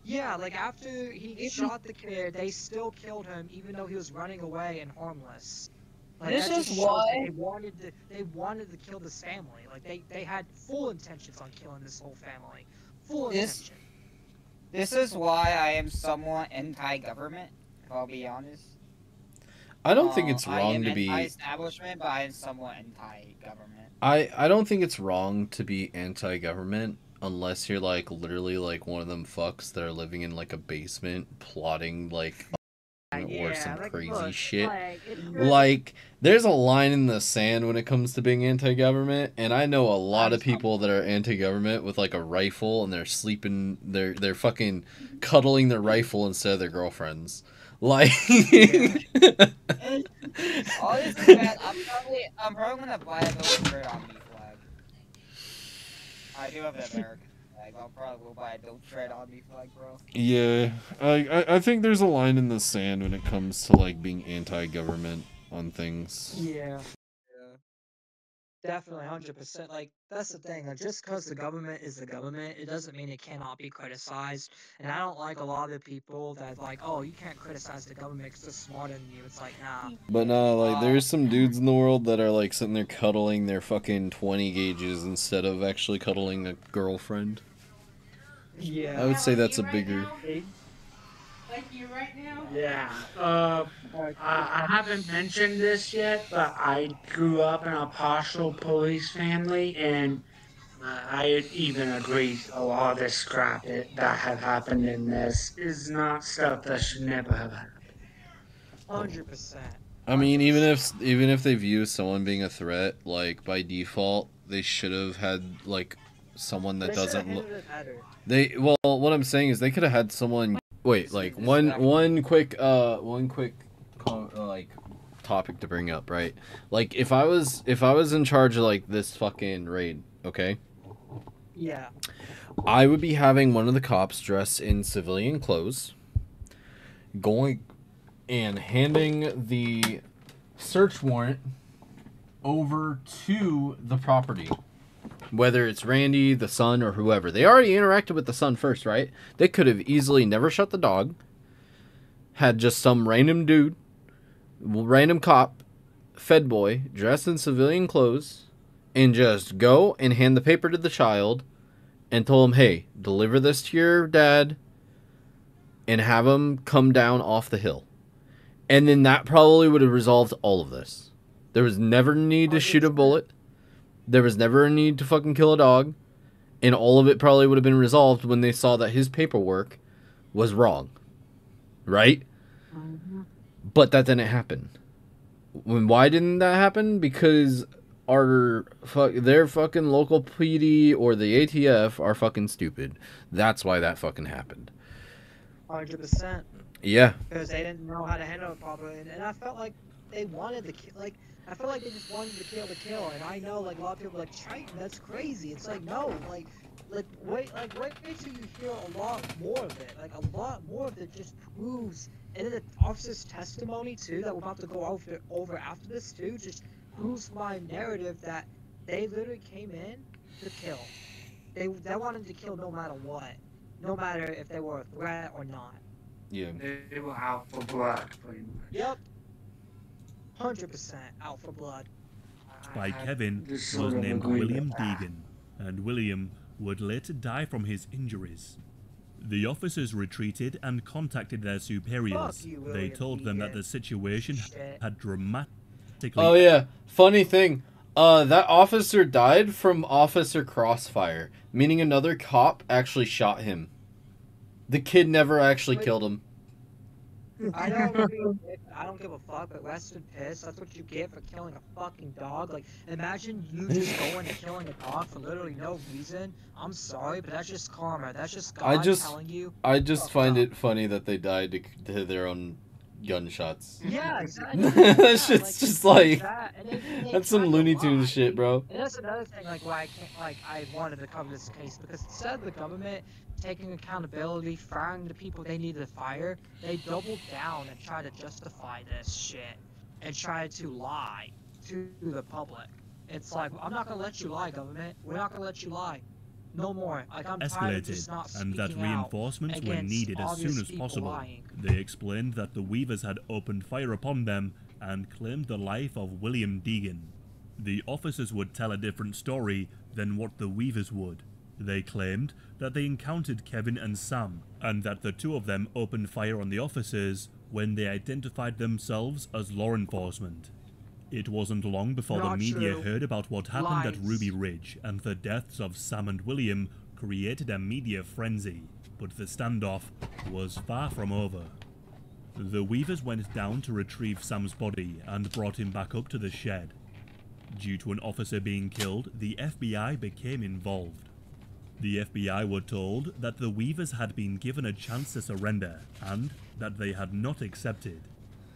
Yeah, like after he shot the kid, they still killed him, even though he was running away and harmless. Like, This is why they wanted to kill this family. Like they had full intentions on killing this whole family. Full intention. This is why I am somewhat anti-government, if I'll be honest. I don't think it's I wrong am to be. anti-establishment, but I am somewhat anti-government. I don't think it's wrong to be anti-government unless you're like literally like one of them fucks that are living in like a basement plotting like or some crazy shit. Like there's a line in the sand when it comes to being anti-government, and I know a lot of people that are anti-government with like a rifle and they're sleeping, they're fucking cuddling their rifle instead of their girlfriends. Like Honestly, man, I'm probably gonna buy a military Omni flag. I do have the American flag. I'll probably buy a Don't Tread Omni flag, bro. Yeah, I think there's a line in the sand when it comes to like being anti-government on things. Yeah. Definitely, 100%. Like, that's the thing. Like, just because the government is the government, it doesn't mean it cannot be criticized. And I don't like a lot of the people that like, oh, you can't criticize the government because they're smarter than you. It's like, nah. But no, like, there's some dudes in the world that are like sitting there cuddling their fucking 20 gauges instead of actually cuddling a girlfriend. Yeah. I would say that's a bigger. like you right now? Yeah. I haven't mentioned this yet, but I grew up in a partial police family, and I even agree a lot of this crap that have happened in this is not stuff that should never have happened. 100%. I mean, even if they view someone being a threat, like by default, they should have had like someone that doesn't look. Well, what I'm saying is they could have had someone. Wait, like one quick like topic to bring up, right? Like if I was in charge of like this fucking raid, okay? Yeah. I would be having one of the cops dressed in civilian clothes, going and handing the search warrant over to the property. Whether it's Randy, the son, or whoever. They already interacted with the son first, right? They could have easily never shot the dog. Had just some random dude, random cop, Fed boy, dressed in civilian clothes, and just go and hand the paper to the child and told him, hey, deliver this to your dad and have him come down off the hill. And then that probably would have resolved all of this. There was never a need to shoot a bullet. There was never a need to fucking kill a dog. And all of it probably would have been resolved when they saw that his paperwork was wrong. Right? Mm-hmm. But that didn't happen. Why didn't that happen? Because their fucking local PD or the ATF are fucking stupid. That's why that fucking happened. 100%. Yeah. Because they didn't know how to handle it properly. And I felt like they wanted the kid. Like, I feel like they just wanted to kill. And I know, like, a lot of people are like, Triton, that's crazy. It's like, no, wait till you hear a lot more of it. Like, a lot more of it just proves, and then the officer's testimony, too, that we're about to go over after this, too, just proves my narrative that they literally came in to kill. They wanted to kill no matter what. No matter if they were a threat or not. Yeah. They were out for blood, pretty much. Yep. 100% out for blood. By Kevin was sort of named agree William with that. Deegan, and William would later die from his injuries. The officers retreated and contacted their superiors. Fuck you, They William told them that Deegan. the situation Shit. had dramatically... Oh yeah, funny thing. That officer died from officer crossfire, meaning another cop actually shot him. The kid never actually killed him. I don't give a fuck, but rest in piss. That's what you get for killing a fucking dog. Like, imagine you just going and killing a dog for literally no reason. I'm sorry, but that's just karma. That's just God telling you. I just fuck find up. it funny that they died to their own gunshots. Yeah, exactly. That shit's just like that. And they that's some tried to Looney Tunes lie. shit, bro. And that's another thing, like, why I wanted to cover this case, because instead of the government taking accountability, firing the people they needed to fire, they doubled down and tried to justify this shit and tried to lie to the public. It's like, I'm not gonna let you lie, government. We're not gonna let you lie. No more. Like, I'm tired of just not Escalated, and that speaking out reinforcements were against needed as soon obvious as people possible. lying. They explained that the Weavers had opened fire upon them and claimed the life of William Deegan. The officers would tell a different story than what the Weavers would. They claimed that they encountered Kevin and Sam, and that the two of them opened fire on the officers when they identified themselves as law enforcement. It wasn't long before the Not media true. heard about what happened at Lies. Ruby Ridge, and the deaths of Sam and William created a media frenzy, but the standoff was far from over. The Weavers went down to retrieve Sam's body and brought him back up to the shed. Due to an officer being killed, the FBI became involved. The FBI were told that the Weavers had been given a chance to surrender, and that they had not accepted.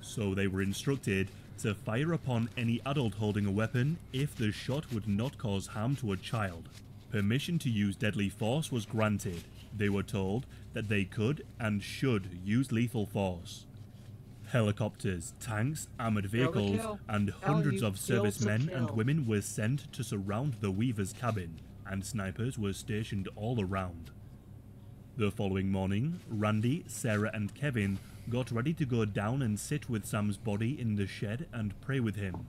So they were instructed to fire upon any adult holding a weapon if the shot would not cause harm to a child. Permission to use deadly force was granted. They were told that they could and should use lethal force. Helicopters, tanks, armored vehicles, kill. and Telling hundreds you, of kill to servicemen and kill. women were sent to surround the Weavers' cabin, and snipers were stationed all around. The following morning, Randy, Sarah, and Kevin got ready to go down and sit with Sam's body in the shed and pray with him.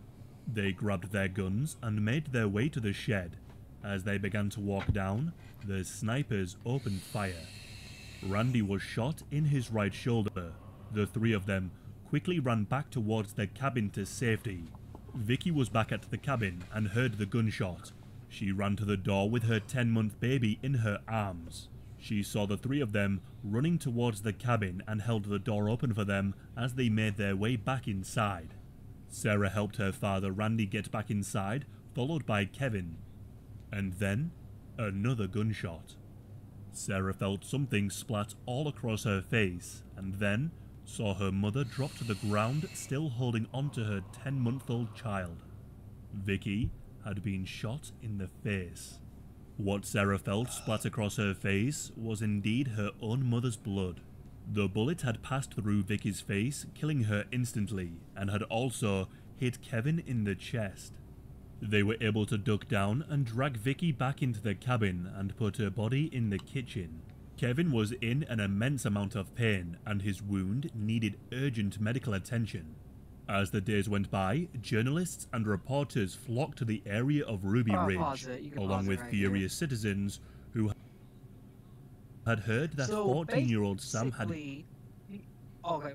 They grabbed their guns and made their way to the shed. As they began to walk down, the snipers opened fire. Randy was shot in his right shoulder. The three of them quickly ran back towards their cabin to safety. Vicky was back at the cabin and heard the gunshot. She ran to the door with her 10-month baby in her arms. She saw the three of them running towards the cabin and held the door open for them as they made their way back inside. Sarah helped her father Randy get back inside, followed by Kevin. And then, another gunshot. Sarah felt something splat all across her face, and then saw her mother drop to the ground, still holding onto her 10-month-old child. Vicky had been shot in the face. What Sarah felt splat across her face was indeed her own mother's blood. The bullet had passed through Vicky's face, killing her instantly, and had also hit Kevin in the chest. They were able to duck down and drag Vicky back into the cabin and put her body in the kitchen. Kevin was in an immense amount of pain and his wound needed urgent medical attention. As the days went by, journalists and reporters flocked to the area of Ruby Ridge, along with furious citizens who had heard that 14-year-old Sam had... Okay,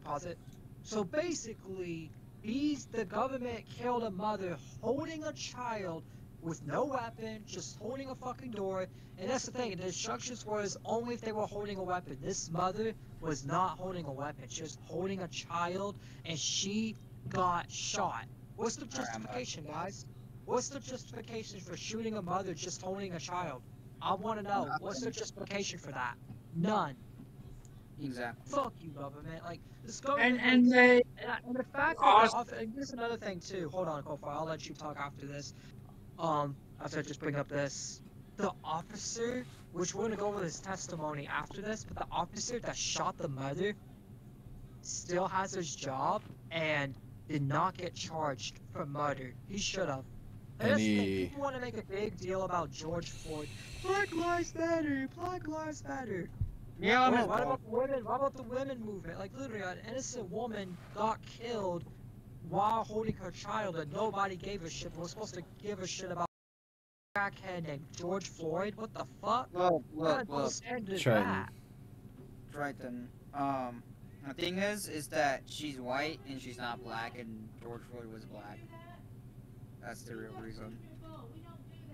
pause it. So basically, the government killed a mother holding a child with no weapon, just holding a fucking door. And that's the thing, the instructions was only if they were holding a weapon. This mother was not holding a weapon, she was holding a child, and she got shot. What's the justification, guys? What's the justification for shooting a mother just holding a child? I want to know, what's the justification for that? None. Exactly. Fuck you, government. Like, this government... And the fact that and here's another thing, too. Hold on, Kofi, I'll let you talk after this. After I just bring up this. The officer, which we're gonna go over his testimony after this, but the officer that shot the mother still has his job and did not get charged for murder. He should have. And people want to make a big deal about George Floyd. Black Lives Matter! Black Lives Matter! Yeah, what about the women? What about the women movement? Like, literally, an innocent woman got killed while holding her child and nobody gave a shit. We're supposed to give a shit about a crackhead named George Floyd? What the fuck? Look. Triton. The thing is that she's white and she's not black, and George Floyd was black. That's the real reason.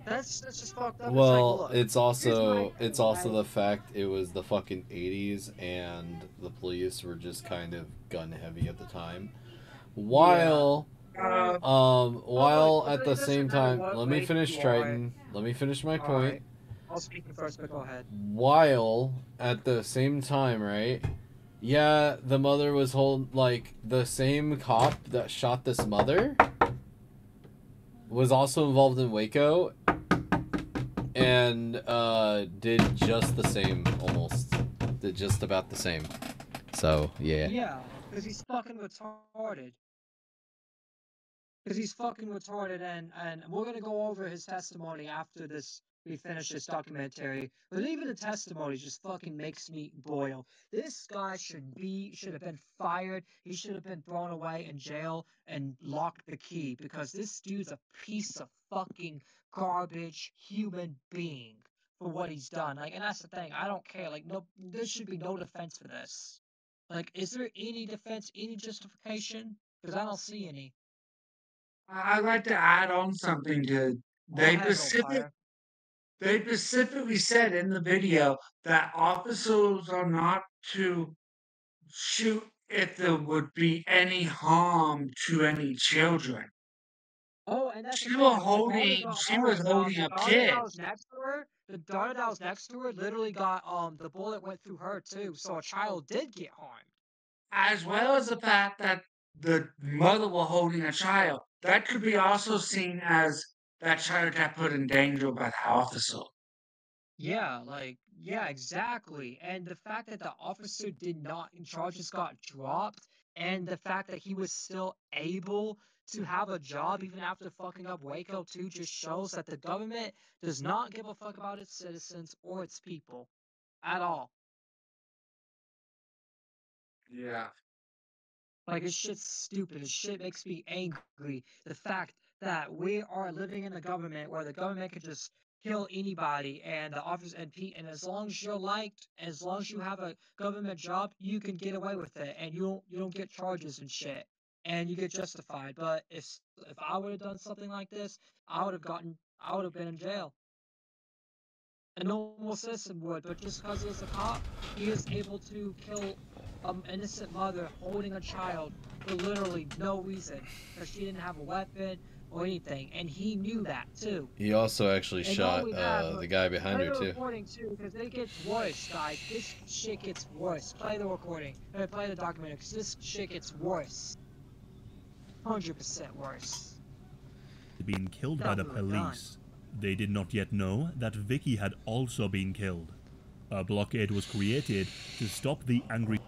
That's just fucked up. Well, it's like, it's also the fact it was the fucking 80s and the police were just kind of gun heavy at the time. While at the same time, let me finish, Triton. Let me finish my point. Right. I'll speak first, but go ahead. While at the same time, right? Yeah, the mother was the same cop that shot this mother was also involved in Waco and did just the same, almost. Did just about the same. So, yeah. Yeah, because he's fucking retarded. And we're gonna go over his testimony after we finish this documentary. But even the testimony just fucking makes me boil. This guy should have been fired. He should have been thrown away in jail and locked the key, because this dude's a piece of fucking garbage human being for what he's done. Like, and that's the thing. I don't care. Like, no, there should be no defense for this. Like, is there any defense, any justification? Because I don't see any. I'd like to add on something to they specifically said in the video that officers are not to shoot if there would be any harm to any children. Oh, and that's she was holding a kid. The daughter that was next to her literally got the bullet went through her too, so a child did get harmed. As well as the fact that the mother was holding a child. That could be also seen as that child got put in danger by the officer. Yeah, exactly. And the fact that the officer charges got dropped, and the fact that he was still able to have a job even after fucking up Waco too, just shows that the government does not give a fuck about its citizens or its people at all. Yeah. Like, this shit's stupid. This shit makes me angry. The fact that we are living in a government where the government can just kill anybody, and the office and as long as you're liked, as long as you have a government job, you can get away with it, and you don't get charges and shit, and you get justified. But if I would have done something like this, I would have been in jail. A normal citizen would, but just because he is a cop, he is able to kill an innocent mother holding a child for literally no reason, because she didn't have a weapon or anything, and he knew that too. He also actually shot the guy behind her too. Recording too, because it gets worse, guys. This shit gets worse. Play the recording. Play the documentary, because this shit gets worse. 100% worse. Being killed by the police. They did not yet know that Vicky had also been killed. A blockade was created to stop the angry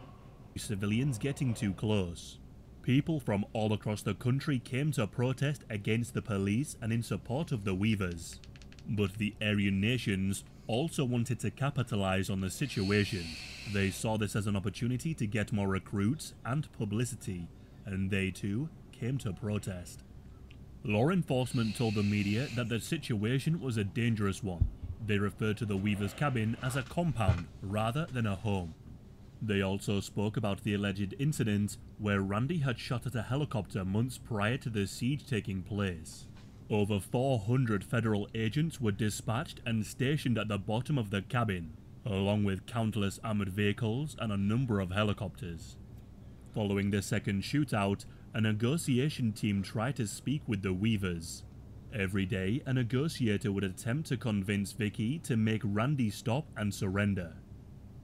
civilians getting too close. People from all across the country came to protest against the police and in support of the Weavers. But the Aryan nations also wanted to capitalize on the situation. They saw this as an opportunity to get more recruits and publicity, and they too came to protest. Law enforcement told the media that the situation was a dangerous one. They referred to the Weaver's cabin as a compound rather than a home. They also spoke about the alleged incident where Randy had shot at a helicopter months prior to the siege taking place. Over 400 federal agents were dispatched and stationed at the bottom of the cabin, along with countless armored vehicles and a number of helicopters. Following the second shootout, a negotiation team tried to speak with the Weavers. Every day, a negotiator would attempt to convince Vicky to make Randy stop and surrender.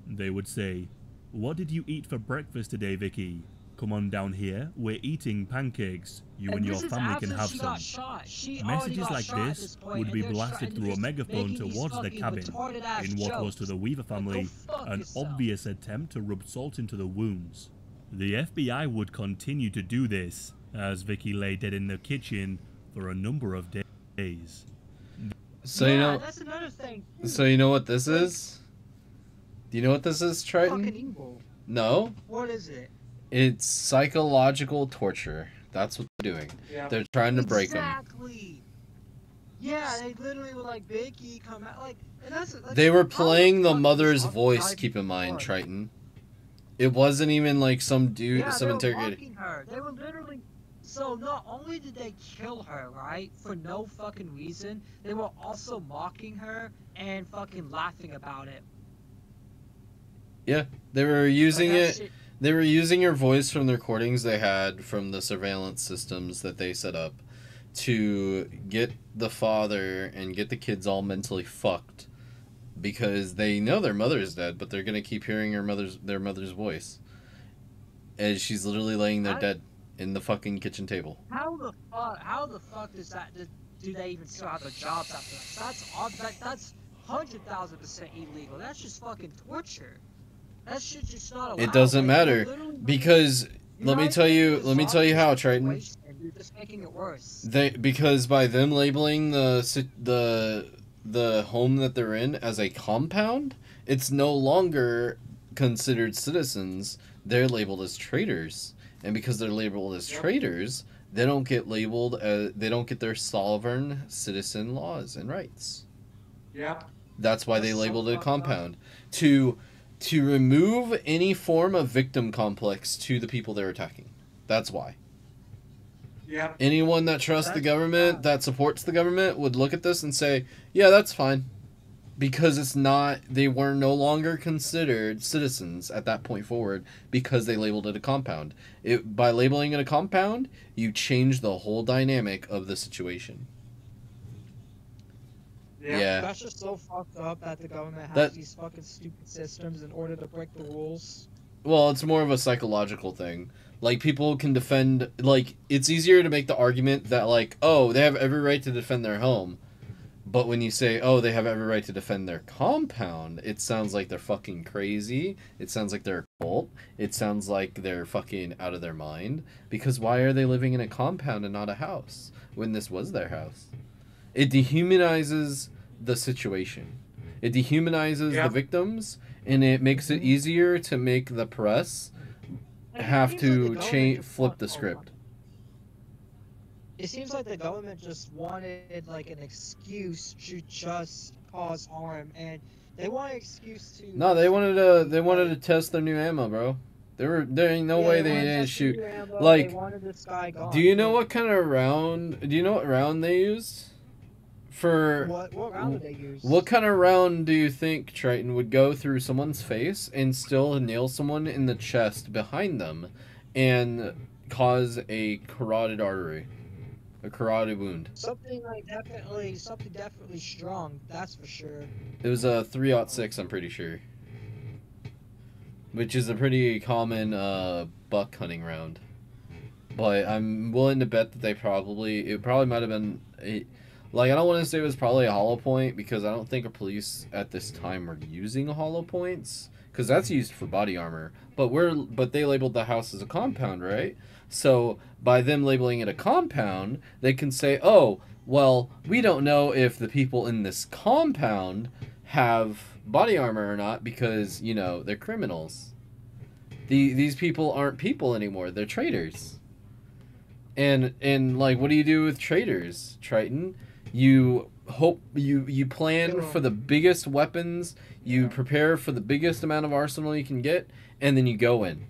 They would say, "What did you eat for breakfast today, Vicky? Come on down here, we're eating pancakes. You and your family can have some." Messages like this would be blasted through a megaphone towards the cabin in what was to the Weaver family an obvious attempt to rub salt into the wounds. The FBI would continue to do this as Vicky lay dead in the kitchen for a number of days. So yeah, that's another thing. So you know what this is? Do you know what this is, Triton? Fucking evil. No. What is it? It's psychological torture. That's what they're doing. Yeah. They're trying to break them. Exactly. Yeah, they literally were like, Vicky, come out. Like, and that's They were playing the fuck mother's is voice, up keep in mind, for? Triton. It wasn't even like some dude, Yeah, some they were interrogator. mocking her. They were literally. So not only did they kill her, right, for no fucking reason, they were also mocking her and fucking laughing about it. Yeah, they were using Like, that it. shit- They were using her voice from the recordings they had from the surveillance systems that they set up to get the father and get the kids all mentally fucked because they know their mother's dead, but they're gonna keep hearing their mother's voice as she's literally laying there dead in the fucking kitchen table. How the fuck does that? Do they even still have their jobs after that? That's 100,000% illegal. That's just fucking torture. That shit's just not allowed. It doesn't Like, matter you're literally- because you're let me not tell you even how, resolving the Triton. situation, you're just making it worse. Because by them labeling the home that they're in as a compound, it's no longer considered citizens. They're labeled as traitors, and because they're labeled as traitors, they don't get labeled as, they don't get their sovereign citizen laws and rights. Yep. That's why they That's so labeled it a fucked up. compound to remove any form of victim complex to the people they're attacking. That's why. Yep. Anyone that trusts the That's government, bad. that supports the government, would look at this and say, yeah, that's fine. Because it's not, they were no longer considered citizens at that point forward because they labeled it a compound. By labeling it a compound, you change the whole dynamic of the situation. Yeah. That's just so fucked up that the government has That- these fucking stupid systems in order to break the rules. Well, it's more of a psychological thing. Like, people can defend, like, it's easier to make the argument that, like, oh, they have every right to defend their home. But when you say, oh, they have every right to defend their compound, it sounds like they're fucking crazy. It sounds like they're a cult. It sounds like they're fucking out of their mind. Because why are they living in a compound and not a house when this was their house? It dehumanizes the situation. It dehumanizes the victims, and it makes it easier to make the press Like, it have seems to like the government just flip want- the script. It seems like the government just wanted like an excuse to just cause harm, and they want an excuse to. No, they wanted to test their new ammo, bro. There ain't no way they wanted to didn't test shoot. the new ammo, Like, they wanted this guy gone. Do you know what kind of round? Do you know what round they used? For What round did they use? what kind of round do you think Triton would go through someone's face and still nail someone in the chest behind them, and cause a carotid artery, a carotid wound? Something definitely strong. That's for sure. It was a 3-06, I'm pretty sure, which is a pretty common buck hunting round. But I'm willing to bet that it probably might have been like, I don't want to say it was probably a hollow point because I don't think the police at this time were using hollow points because that's used for body armor. But they labeled the house as a compound, right? So by them labeling it a compound, they can say, oh, well, we don't know if the people in this compound have body armor or not because, you know, they're criminals. These people aren't people anymore. They're traitors. And like, what do you do with traitors, Triton? You plan for the biggest weapons, you prepare for the biggest amount of arsenal you can get, and then you go in.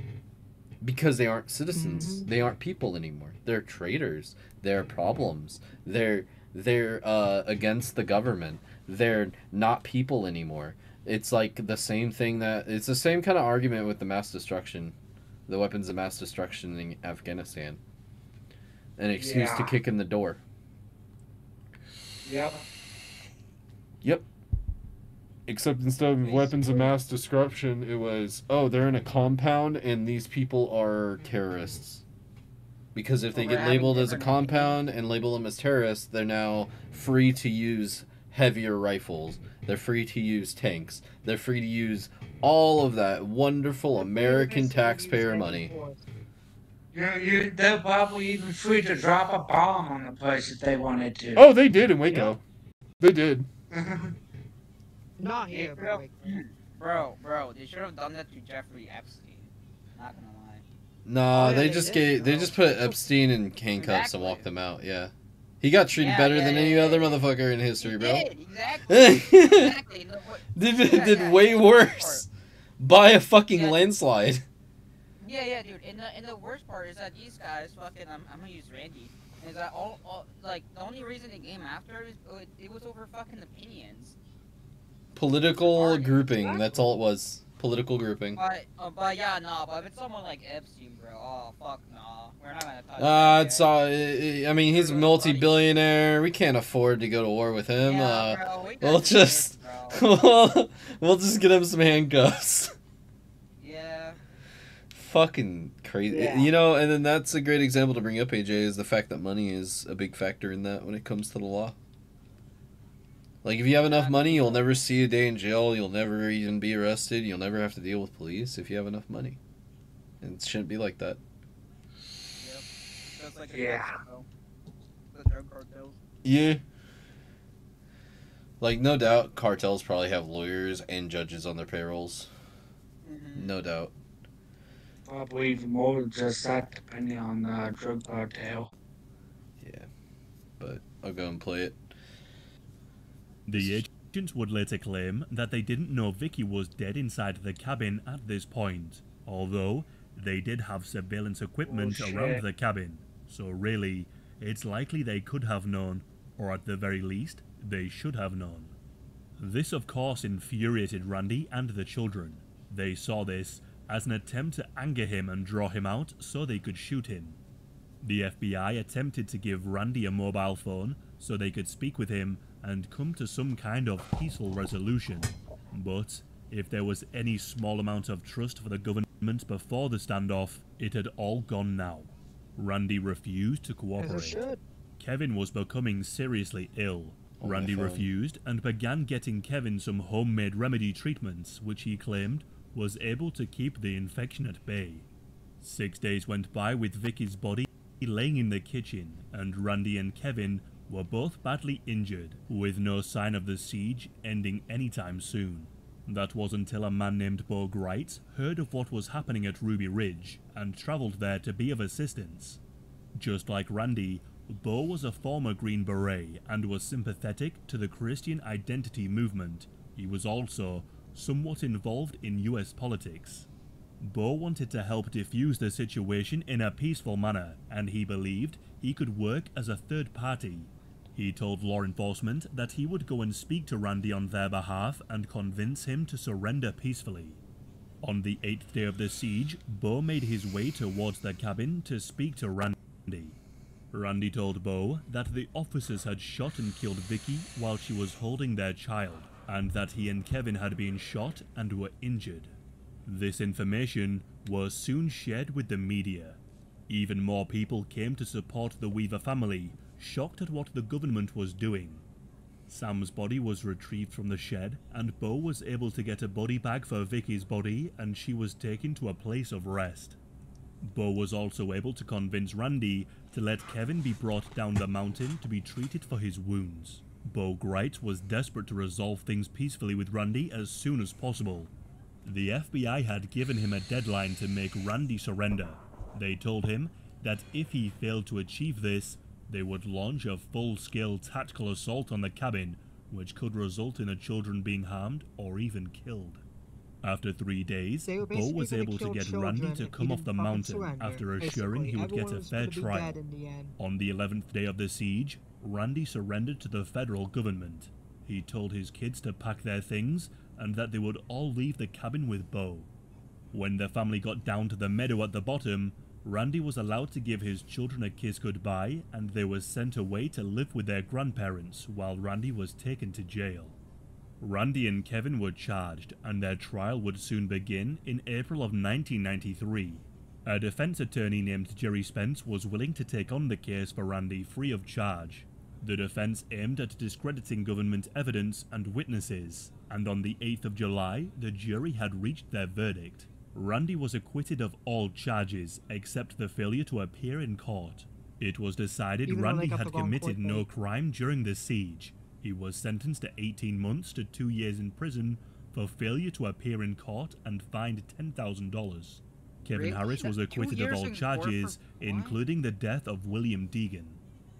Because they aren't citizens. They aren't people anymore. They're traitors. They're problems. They're against the government. They're not people anymore. It's like the same thing it's the same kind of argument with the mass destruction, the weapons of mass destruction in Afghanistan. An excuse to kick in the door. Yep. Yep. Except instead of weapons of mass destruction, it was, oh, they're in a compound and these people are terrorists. Because if they get labeled as a compound and label them as terrorists, they're now free to use heavier rifles. They're free to use tanks. They're free to use all of that wonderful American taxpayer money. They're probably even free to drop a bomb on the place if they wanted to. Oh, they did in Waco. They did. Not here, bro. They should have done that to Jeffrey Epstein. Not gonna lie. Nah, they just put Epstein in handcuffs and walked him out. Yeah, he got treated better than any other motherfucker in history, bro. Exactly. Did way worse by a fucking landslide. Yeah, dude. And the worst part is that these guys, fucking, I'm gonna use Randy. Is that all like the only reason they came after it was over fucking opinions. Political grouping. That's all it was. Political grouping. But if it's someone like Epstein, bro, oh fuck nah, we're not gonna touch that. I mean, he's a multi-billionaire. We can't afford to go to war with him. We'll just get him some handcuffs. Yeah. Fucking crazy. You know, and then that's a great example to bring up, AJ, is the fact that money is a big factor in that when it comes to the law. Like, if you have enough money, you'll never see a day in jail. You'll never even be arrested. You'll never have to deal with police if you have enough money. And it shouldn't be like that. Yep. Just like the drug cartels. Yeah. Like, no doubt, cartels probably have lawyers and judges on their payrolls. No doubt. Probably even more than just that, depending on the drug cartel. Yeah. But I'll go and play it. The agents would later claim that they didn't know Vicky was dead inside the cabin at this point, although they did have surveillance equipment around the cabin, so really, it's likely they could have known, or at the very least, they should have known. This of course infuriated Randy and the children. They saw this as an attempt to anger him and draw him out so they could shoot him. The FBI attempted to give Randy a mobile phone so they could speak with him and come to some kind of peaceful resolution. But if there was any small amount of trust for the government before the standoff, it had all gone now. Randy refused to cooperate. Kevin was becoming seriously ill. Randy refused and began getting Kevin some homemade remedy treatments, which he claimed was able to keep the infection at bay. 6 days went by with Vicky's body laying in the kitchen, and Randy and Kevin were both badly injured, with no sign of the siege ending anytime soon. That was until a man named Bo Wright heard of what was happening at Ruby Ridge and travelled there to be of assistance. Just like Randy, Bo was a former Green Beret and was sympathetic to the Christian identity movement. He was also somewhat involved in US politics. Bo wanted to help defuse the situation in a peaceful manner, and he believed he could work as a third party. He told law enforcement that he would go and speak to Randy on their behalf and convince him to surrender peacefully. On the 8th day of the siege, Bo made his way towards the cabin to speak to Randy. Randy told Bo that the officers had shot and killed Vicky while she was holding their child, and that he and Kevin had been shot and were injured. This information was soon shared with the media. Even more people came to support the Weaver family, shocked at what the government was doing. Sam's body was retrieved from the shed, and Bo was able to get a body bag for Vicky's body, and she was taken to a place of rest. Bo was also able to convince Randy to let Kevin be brought down the mountain to be treated for his wounds. Bo Greit was desperate to resolve things peacefully with Randy as soon as possible. The FBI had given him a deadline to make Randy surrender. They told him that if he failed to achieve this, they would launch a full-scale tactical assault on the cabin, which could result in the children being harmed or even killed. After 3 days, Bo was able to get Randy to come off the mountain after assuring he would get a fair trial. On the 11th day of the siege, Randy surrendered to the federal government. He told his kids to pack their things and that they would all leave the cabin with Bo. When the family got down to the meadow at the bottom, Randy was allowed to give his children a kiss goodbye and they were sent away to live with their grandparents while Randy was taken to jail. Randy and Kevin were charged and their trial would soon begin in April of 1993. A defense attorney named Jerry Spence was willing to take on the case for Randy free of charge. The defense aimed at discrediting government evidence and witnesses, and on the 8th of July, the jury had reached their verdict. Randy was acquitted of all charges except the failure to appear in court. It was decided Randy had committed no crime during the siege. He was sentenced to 18 months to 2 years in prison for failure to appear in court and fined $10,000. Kevin Harris was acquitted of all charges, including the death of William Deegan.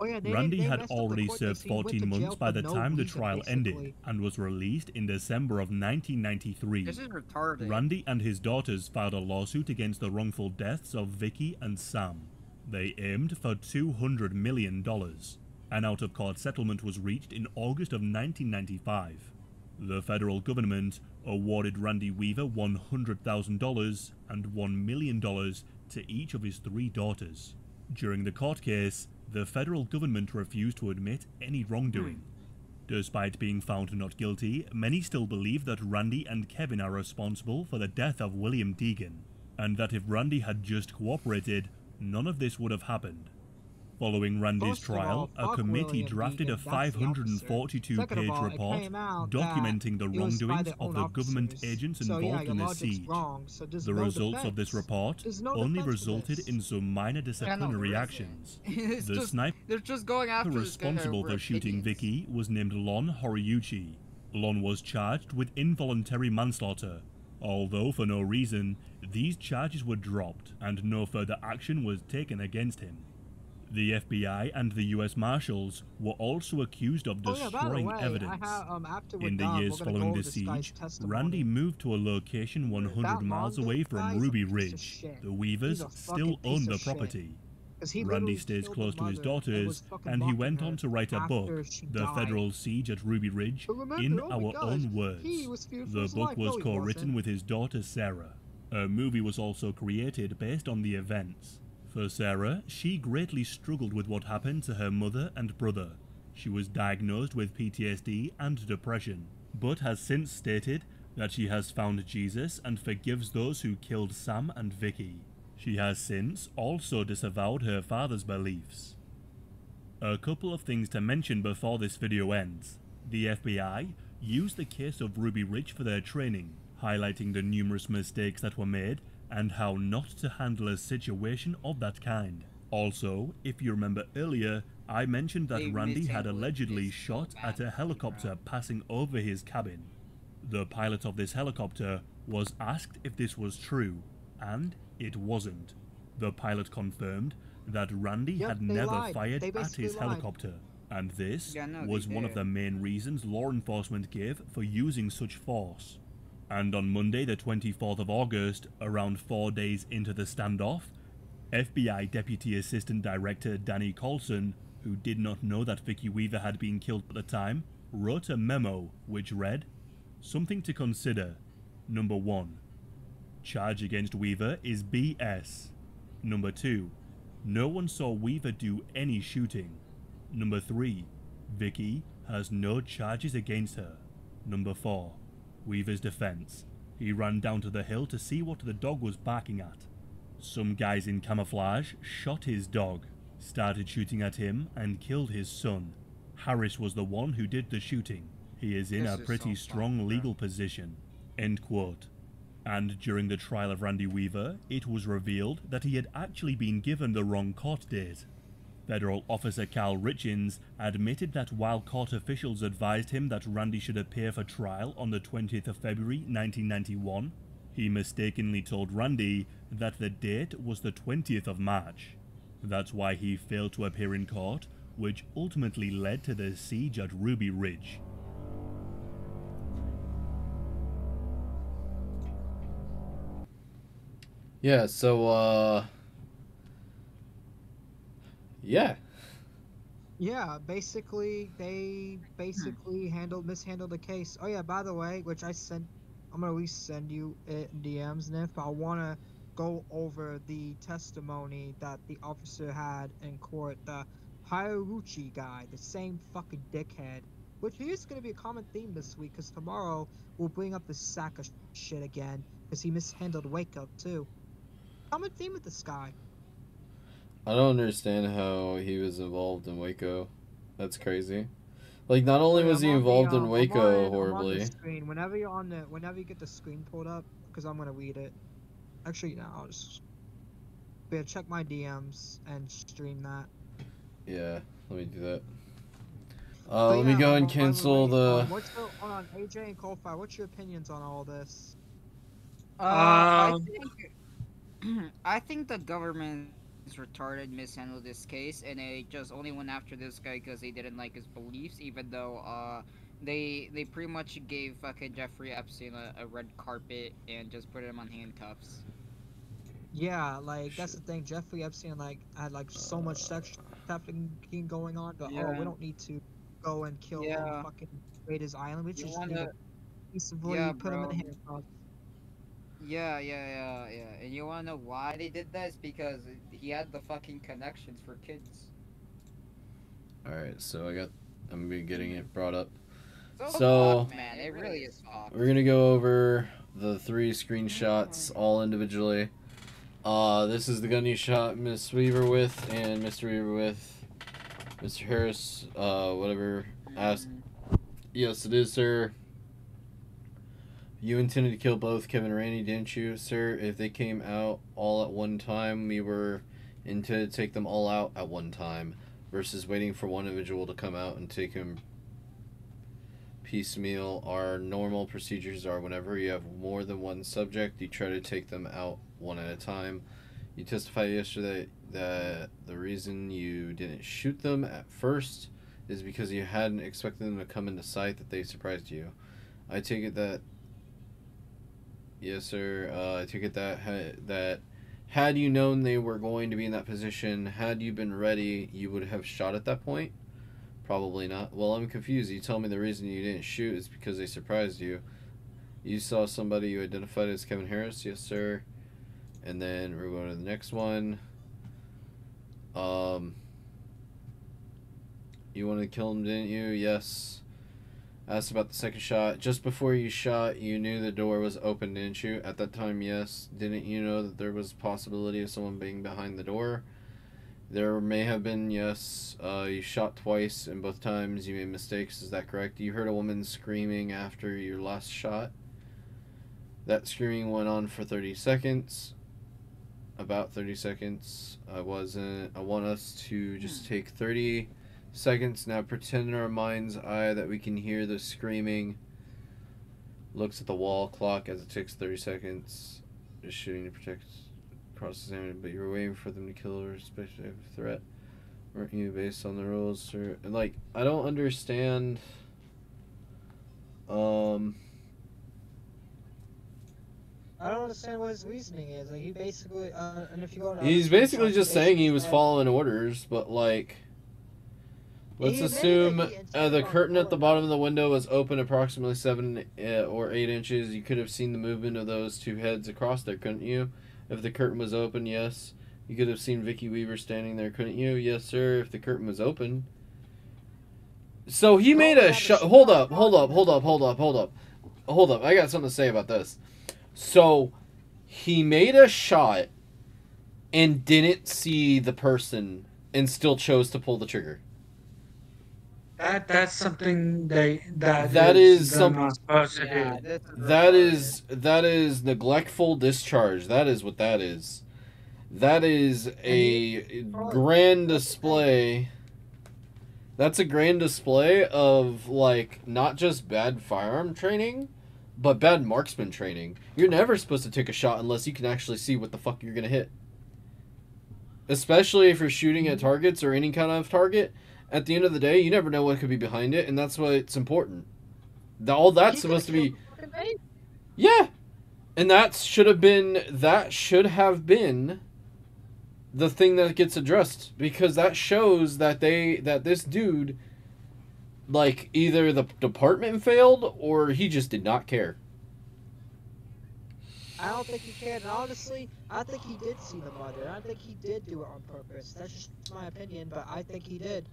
Randy had already served 14 months by the time the trial ended and was released in December of 1993. This is retarded. Randy and his daughters filed a lawsuit against the wrongful deaths of Vicky and Sam. They aimed for $200 million. An out-of-court settlement was reached in August of 1995. The federal government awarded Randy Weaver $100,000 and $1 million to each of his 3 daughters. During the court case, the federal government refused to admit any wrongdoing. Despite being found not guilty, many still believe that Randy and Kevin are responsible for the death of William Deegan, and that if Randy had just cooperated, none of this would have happened. Following Randy's trial, a committee drafted a 542-page report documenting the wrongdoings of the government agents involved in the siege. The results of this report only resulted in some minor disciplinary actions. The sniper responsible for shooting Vicky was named Lon Horiuchi. Lon was charged with involuntary manslaughter, although for no reason, these charges were dropped and no further action was taken against him. The FBI and the US Marshals were also accused of destroying evidence. In the years following the siege, Randy moved to a location 100 miles away from Ruby Ridge. The Weavers still own the property. Randy stays close to his daughters, and he went on to write a book, The Federal Siege at Ruby Ridge, in our own words. The book was co-written with his daughter Sarah. A movie was also created based on the events. For Sarah, she greatly struggled with what happened to her mother and brother. She was diagnosed with PTSD and depression, but has since stated that she has found Jesus and forgives those who killed Sam and Vicky. She has since also disavowed her father's beliefs. A couple of things to mention before this video ends. The FBI used the case of Ruby Ridge for their training, highlighting the numerous mistakes that were made and how not to handle a situation of that kind. Also, if you remember earlier, I mentioned that Randy had allegedly shot at a helicopter passing over his cabin. The pilot of this helicopter was asked if this was true, and it wasn't. The pilot confirmed that Randy had never fired at his helicopter, and this was one of the main reasons law enforcement gave for using such force. And on Monday the 24th of August, around 4 days into the standoff, FBI Deputy Assistant Director Danny Colson, who did not know that Vicky Weaver had been killed at the time, wrote a memo which read, "Something to consider. Number 1. Charge against Weaver is BS. Number 2. No one saw Weaver do any shooting. Number 3. Vicky has no charges against her. Number 4. Weaver's defense. He ran down to the hill to see what the dog was barking at. Some guys in camouflage shot his dog, started shooting at him, and killed his son. Harris was the one who did the shooting. He is in a pretty strong legal position." End quote. And during the trial of Randy Weaver, it was revealed that he had actually been given the wrong court date. Federal Officer Cal Richins admitted that while court officials advised him that Randy should appear for trial on the 20th of February 1991, he mistakenly told Randy that the date was the 20th of March. That's why he failed to appear in court, which ultimately led to the siege at Ruby Ridge. Yeah, so, yeah. Yeah, basically, they mishandled the case. Oh yeah, by the way, which I'm gonna resend you it in DMs, Nif, but I wanna go over the testimony that the officer had in court, the Hiraruchi guy, the same fucking dickhead, which is gonna be a common theme this week, because tomorrow we'll bring up the sack of shit again, because he mishandled Wake Up too. Common theme with this guy. I don't understand how he was involved in Waco. That's crazy. Like, not only was he involved in Waco horribly. I'm on the screen. Whenever you get the screen pulled up, because I'm gonna read it. Actually, no, I'll just check my DMs and stream that. Yeah, let me do that. Let me go and cancel the. Hold on, AJ and Coldfire, what's your opinions on all this? I think the government retarded mishandled this case, and they just only went after this guy because they didn't like his beliefs, even though they pretty much gave fucking Jeffrey Epstein a red carpet and just put him on handcuffs. Yeah, like that's the thing. Jeffrey Epstein had so much sex trafficking going on, but we don't need to go and kill and fucking raid his island. We just need to peacefully put him in the handcuffs. Yeah. And you wanna know why they did that? It's because he had the fucking connections for kids. Alright, so I'm gonna be getting it brought up. So fucked, man, it really is fucked. We're gonna go over the 3 screenshots all individually. This is the gun you shot Miss Weaver with, and Mr. Weaver with. Mr. Harris, whatever, asked. Yes, it is, sir. You intended to kill both Kevin and Randy, didn't you, sir? If they came out all at one time, we were intended to take them all out at one time, versus waiting for one individual to come out and take him piecemeal. Our normal procedures are whenever you have more than one subject, you try to take them out one at a time. You testified yesterday that the reason you didn't shoot them at first is because you hadn't expected them to come into sight, that they surprised you. I take it that... Yes, sir. I take it that had you known they were going to be in that position, had you been ready, you would have shot at that point? Probably not. Well, I'm confused. You tell me the reason you didn't shoot is because they surprised you. You saw somebody you identified as Kevin Harris? Yes, sir. And then we're going to the next one. You wanted to kill him, didn't you? Yes. Asked about the second shot. Just before you shot, you knew the door was open, didn't you? At that time, yes. Didn't you know that there was a possibility of someone being behind the door? There may have been, yes. You shot twice, and both times you made mistakes. Is that correct? You heard a woman screaming after your last shot. That screaming went on for 30 seconds. About 30 seconds. I want us to just take 30 seconds. Now pretend in our mind's eye that we can hear the screaming. Looks at the wall clock as it takes 30 seconds. Just shooting to protect cross-examined, but you were waiting for them to kill her, especially a threat. Weren't you, based on the rules, sir? And, like, I don't understand. I don't understand what his reasoning is. Like, he basically, and if you go to he's basically just saying he was following orders, but, like, let's assume the curtain at the bottom of the window was open approximately 7 or 8 inches. You could have seen the movement of those two heads across there, couldn't you? If the curtain was open, yes. You could have seen Vicky Weaver standing there, couldn't you? Yes, sir, if the curtain was open. So he made a shot. Hold up. I got something to say about this. So he made a shot and didn't see the person and still chose to pull the trigger. That's something That they're is not supposed to Yeah, do. this is retarded. that is neglectful discharge. That is what that is. That is a grand display. That's a grand display of, like, not just bad firearm training, but bad marksman training. You're never supposed to take a shot unless you can actually see what the fuck you're gonna hit. Especially if you're shooting at targets or any kind of target. At the end of the day, you never know what could be behind it, and that's why it's important. All that's supposed to be... Yeah! And that should have been the thing that gets addressed, because that shows that this dude, like, either the department failed or he just did not care. I don't think he cared, and honestly, I think he did see the murder. I think he did do it on purpose. That's just my opinion, but I think he did.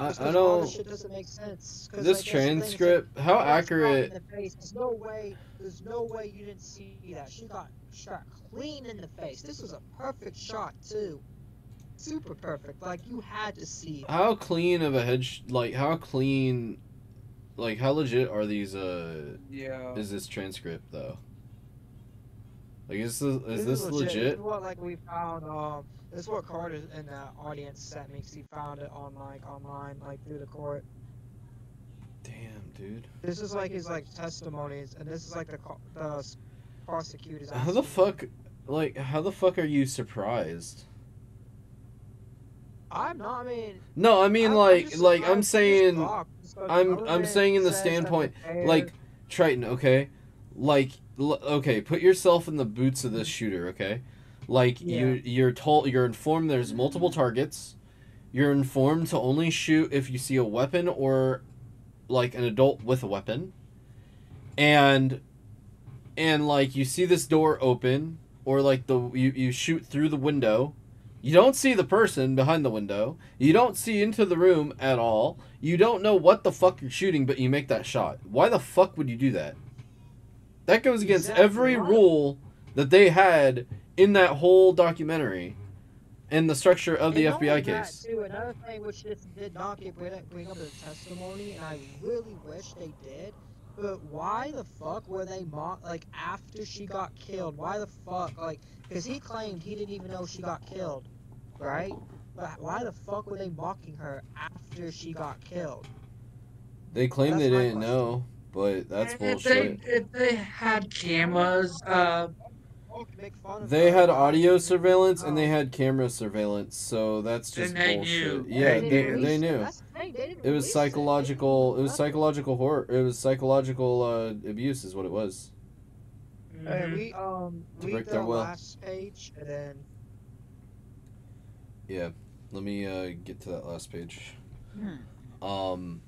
I All don't... this shit doesn't make sense. This, like, transcript, like, how accurate... There's no way you didn't see that. She got shot clean in the face. This was a perfect shot, too. Super perfect. Like, you had to see. How clean of a how clean... Like, how legit are these, Yeah. is this transcript, though? Like, is this legit? This is what, like, we found, this is what Carter in the audience sent me, because he found it on, like, online, like, through the court. Damn, dude. This is, like, his, like, testimonies, and this is, like, the prosecutor's... How the fuck are you surprised? I'm not, I mean... No, I mean, I'm saying... I'm saying in the standpoint... Like, Triton, okay? Like, okay, put yourself in the boots of this shooter, okay? Like, yeah. You're informed there's multiple targets. You're informed to only shoot if you see a weapon or, like, an adult with a weapon. And like, you see this door open, or, like, you shoot through the window. You don't see the person behind the window. You don't see into the room at all. You don't know what the fuck you're shooting, but you make that shot. Why the fuck would you do that? That goes against every rule that they had in that whole documentary and the structure of the FBI case. Too, another thing which did not get bring up in the testimony, and I really wish they did, but why the fuck were they like, after she got killed? Why the fuck? Like, because he claimed he didn't even know she got killed, right? But why the fuck were they mocking her after she got killed? They claim they didn't know, but that's bullshit. If they had cameras, they had audio surveillance and they had camera surveillance, so that's just bullshit. Yeah, they knew. It was psychological. It was psychological horror. It was psychological abuse, is what it was. We read the last page and then. Yeah, let me get to that last page.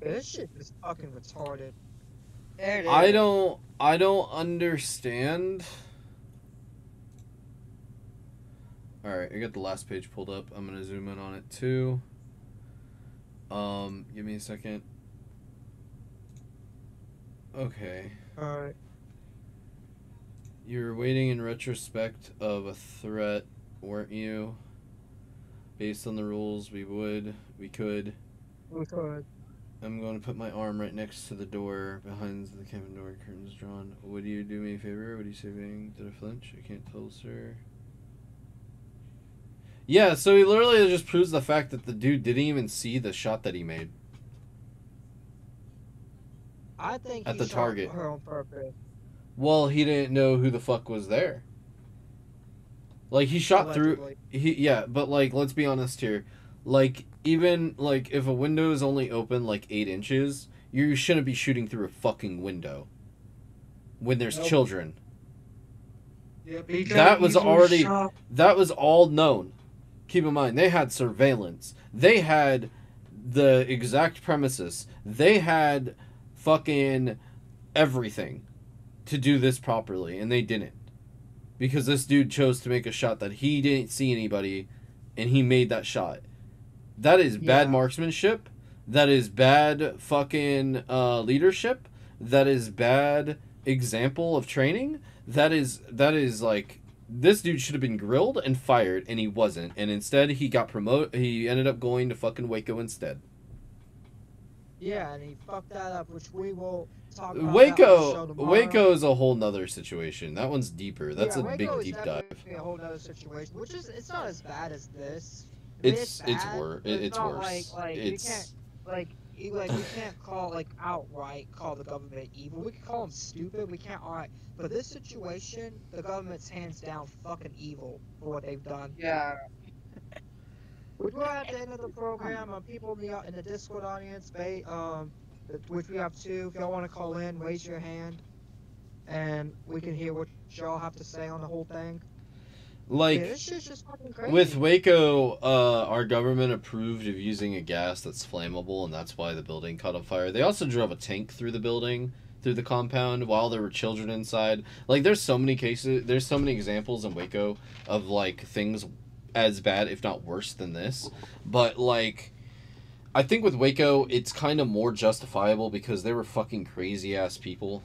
This shit is fucking retarded. I don't understand. Alright, I got the last page pulled up. I'm gonna zoom in on it too. Give me a second. Okay. Alright. You were waiting in retrospect of a threat, weren't you? Based on the rules, we could. I'm going to put my arm right next to the door, behind the cabin door, curtains drawn. Would you do me a favor? Would you say anything? Did I flinch? I can't tell, sir. Yeah, so he literally just proves the fact that the dude didn't even see the shot that he made. I think at the target. Her on purpose. Well, he didn't know who the fuck was there. Like, he shot allegedly through... Yeah, but, like, let's be honest here. Like, even, like, if a window is only open, like, 8 inches, you shouldn't be shooting through a fucking window. When there's children. Yeah, that was all known. Keep in mind, they had surveillance. They had the exact premises. They had fucking everything to do this properly, and they didn't. Because this dude chose to make a shot that he didn't see anybody, and he made that shot. That is bad marksmanship. That is bad fucking leadership. That is bad example of training. That is like, this dude should have been grilled and fired, and he wasn't. And instead, he got promoted. He ended up going to fucking Waco instead. Yeah, and he fucked that up, which we will talk about that on the show tomorrow. Waco is a whole nother situation. That one's deeper. That's a Waco big is deep dive. definitely a whole nother situation, which is it's not as bad as this. I mean, It's bad, worse. but It's not worse. like we can't we can't call outright call the government evil. We can call them stupid. We can't outright. But this situation, the government's hands down fucking evil for what they've done. Yeah. We're at the end of the program. People in the Discord audience, which we have two. If y'all want to call in, raise your hand, and we can hear what y'all have to say on the whole thing. Like, this shit's just fucking crazy. With Waco, our government approved of using a gas that's flammable, and that's why the building caught on fire. They also drove a tank through the building, through the compound, while there were children inside. Like, there's so many cases, there's so many examples in Waco of, like, things as bad, if not worse than this. But, like, I think with Waco, it's kind of more justifiable because they were fucking crazy-ass people.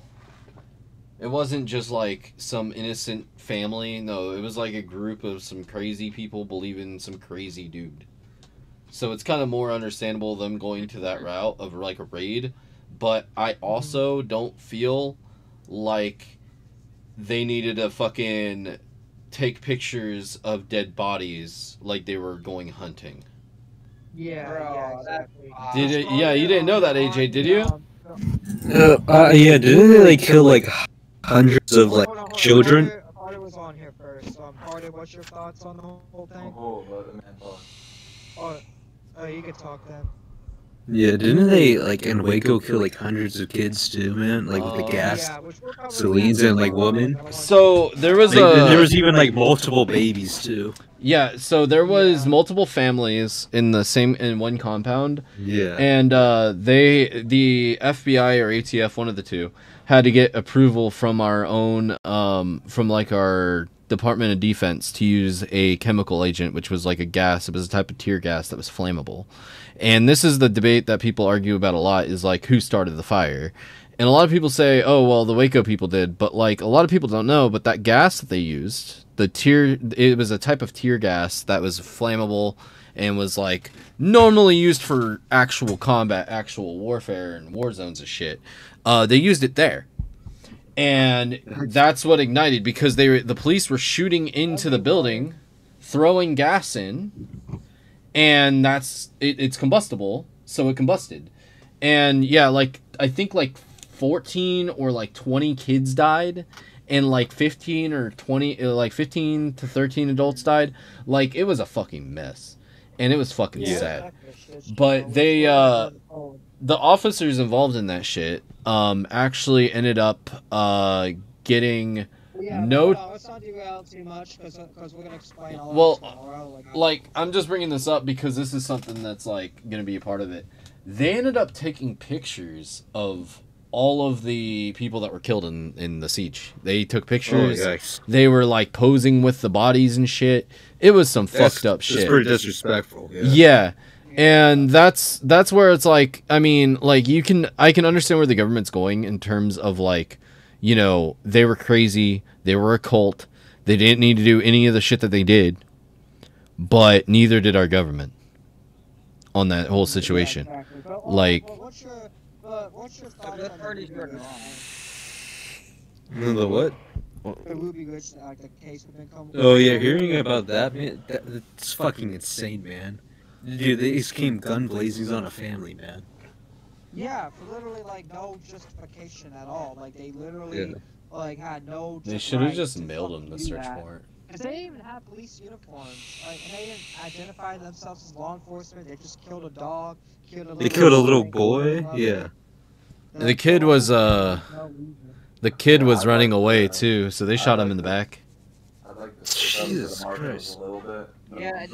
It wasn't just, like, some innocent family. No, it was, like, a group of some crazy people believing in some crazy dude. So it's kind of more understandable them going to that route of, like, a raid. But I also don't feel like they needed to fucking take pictures of dead bodies like they were going hunting. Yeah, Bro, yeah, exactly. Did it? Yeah, you didn't know that, AJ, did you? Yeah, didn't they, like, kill, like, hundreds of, like, children? Carter was on here first. Carter, what's your thoughts on the whole thing? Let the man talk. Oh, you can talk then. Yeah, didn't they, like, in Waco kill, like, hundreds of kids too, man? Like, with the gas, salines, and, like, women? So, there was there was even, like, multiple babies, too. Yeah, so there was multiple families in one compound. Yeah. And the FBI or ATF, one of the two, had to get approval from our own, from, like, our Department of Defense to use a chemical agent, which was like a gas. It was a type of tear gas that was flammable. And this is the debate that people argue about a lot, is like, who started the fire? And a lot of people say, oh, well, the Waco people did. But, like, a lot of people don't know, but that gas that they used, it was a type of tear gas that was flammable and was, like, normally used for actual combat, actual warfare, and war zones and shit. They used it there. And that's what ignited, because the police were shooting into the building, throwing gas in, and it's combustible, so it combusted. And yeah, like, I think like 14 or like 20 kids died, and like 15 or 20, like 15 to 13 adults died. Like, it was a fucking mess, and it was fucking sad. But the officers involved in that shit actually ended up getting let's not derail too much because we're gonna explain all tomorrow. Like, I'm just bringing this up because this is something that's, like, gonna be a part of it. They ended up taking pictures of all of the people that were killed in the siege. They took pictures. Oh, yikes. They were, like, posing with the bodies and shit. It was some fucked up shit. It's pretty disrespectful. Yeah. And that's where it's like, I mean, like, I can understand where the government's going in terms of, like, you know, they were crazy, they were a cult, they didn't need to do any of the shit that they did, but neither did our government on that whole situation. Yeah, exactly. But, like, what's your thought on The what? the Ruby Ridge, like the case with Income? Oh yeah, hearing about that, man, that's fucking insane, man. Dude, they just came gun blazing on a family, man. Yeah, for literally like no justification at all. Like they literally like had no. They should have just mailed them the search warrant. Because they didn't even have police uniforms. Like, and they didn't identify themselves as law enforcement. They just killed a dog, They killed a little boy. Yeah. The kid was running away too, so they shot him in the back. I'd like to Jesus Christ. a little bit. Yeah,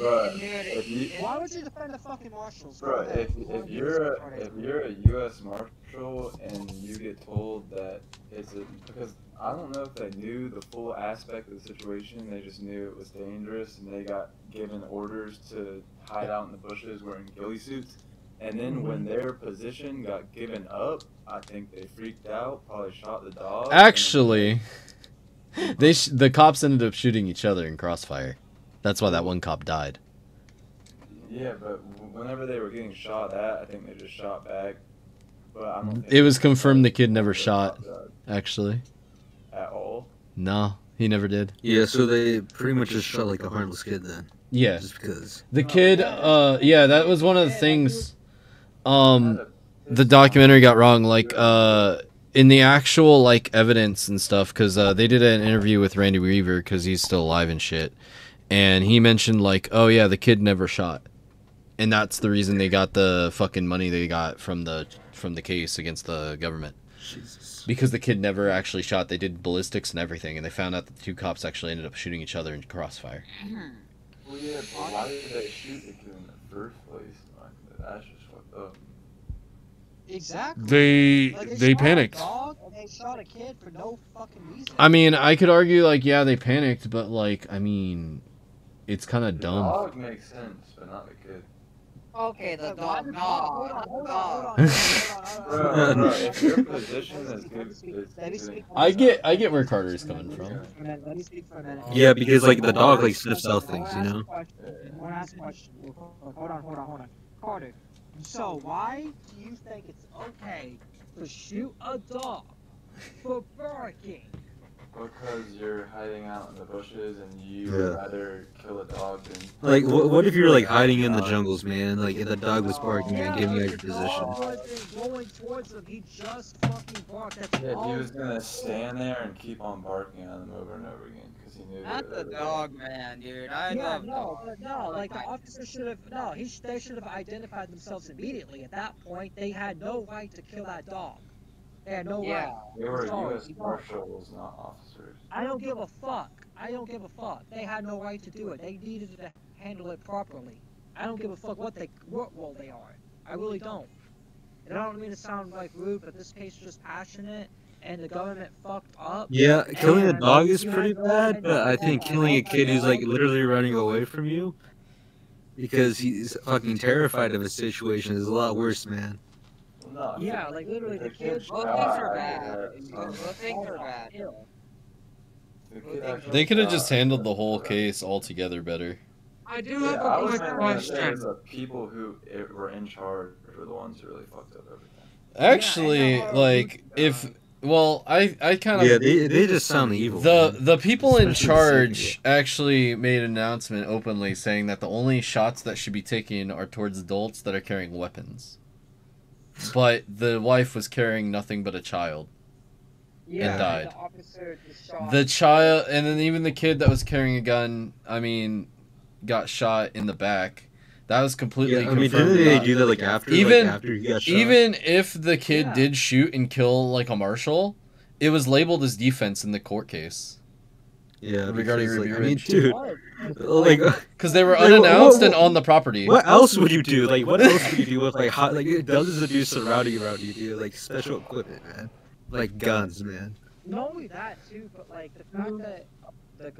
why would you defend the fucking marshals? Bro, if you're a U.S. Marshal and you get told that because I don't know if they knew the full aspect of the situation, they just knew it was dangerous and they got given orders to hide out in the bushes wearing ghillie suits. And then when their position got given up, I think they freaked out, probably shot the dog. Actually, the cops ended up shooting each other in crossfire. That's why that one cop died. Yeah, but whenever they were getting shot at, I think they just shot back. But I don't think It was confirmed the kid never shot, actually. At all? No, he never did. Yeah, so they pretty much just shot like a harmless kid then. Yeah. Just because. The kid, yeah, that was one of the things, the documentary got wrong, like, in the actual, like, evidence and stuff, because, they did an interview with Randy Weaver, because he's still alive and shit, and he mentioned, like, oh, yeah, the kid never shot, and that's the reason they got the fucking money they got from the case against the government. Jesus. Because the kid never actually shot. They did ballistics and everything, and they found out that the two cops actually ended up shooting each other in crossfire. Well, yeah, but why did they shoot the kid in the first place? Like, that's just fucked up. Exactly. They panicked. They shot a kid for no fucking reason. I mean, I could argue, like, yeah, they panicked, but, like, I mean, it's kind of dumb. The dog makes sense, but not the kid. Okay, the dog. No, Hold on. Bro, if your position is good, I get where Carter's coming from. Let me speak for a minute. Yeah, because like the dog like sniffs out things, you know. One last question. Hold on. Carter, so why do you think it's okay to shoot a dog for barking? Because you're hiding out in the bushes and you would rather kill a dog than... Like, what if you're like hiding in the jungles, man? Like, if the dog was barking and giving you your position. Going towards him, he just fucking barked. That's Yeah, all. he was gonna stand there and keep on barking at him over and over again because he knew. Not the dog, man, dude. I love dogs. No, like the officer should have. No, they should have identified themselves immediately. At that point, they had no right to kill that dog. They had no right. They were U.S. Marshals, not officers. I don't give a fuck. They had no right to do it. They needed to handle it properly. I don't give a fuck what role they are. I really don't. And I don't mean to sound like rude, but this case is just passionate, and the government fucked up. Yeah, killing a dog is pretty bad, but I think killing a kid who's like literally running away from you because he's fucking terrified of a situation is a lot worse, man. No, yeah, like literally the kids. Both things are bad. Both things are bad. They could have just handled the whole case altogether better. I do have a quick question. The people who were in charge were the ones who really fucked up everything. Actually, like, if... Well, I kind of... Yeah, they just sound evil. The people in charge actually made an announcement openly saying that the only shots that should be taken are towards adults that are carrying weapons. But the wife was carrying nothing but a child. And died. The child, and then even the kid that was carrying a gun, I mean, got shot in the back. That was completely confirmed. Didn't they do that like after he got shot? Even if the kid did shoot and kill like a marshal, it was labeled as defense in the court case. Yeah, regarding Ruby Ridge. Dude, like, because they were unannounced and on the property. What else would you do? Like, what else would you do with like dozens of dudes surrounding around you, dude? Like special equipment, man. Like guns, man. Not only that too, but like the fact that the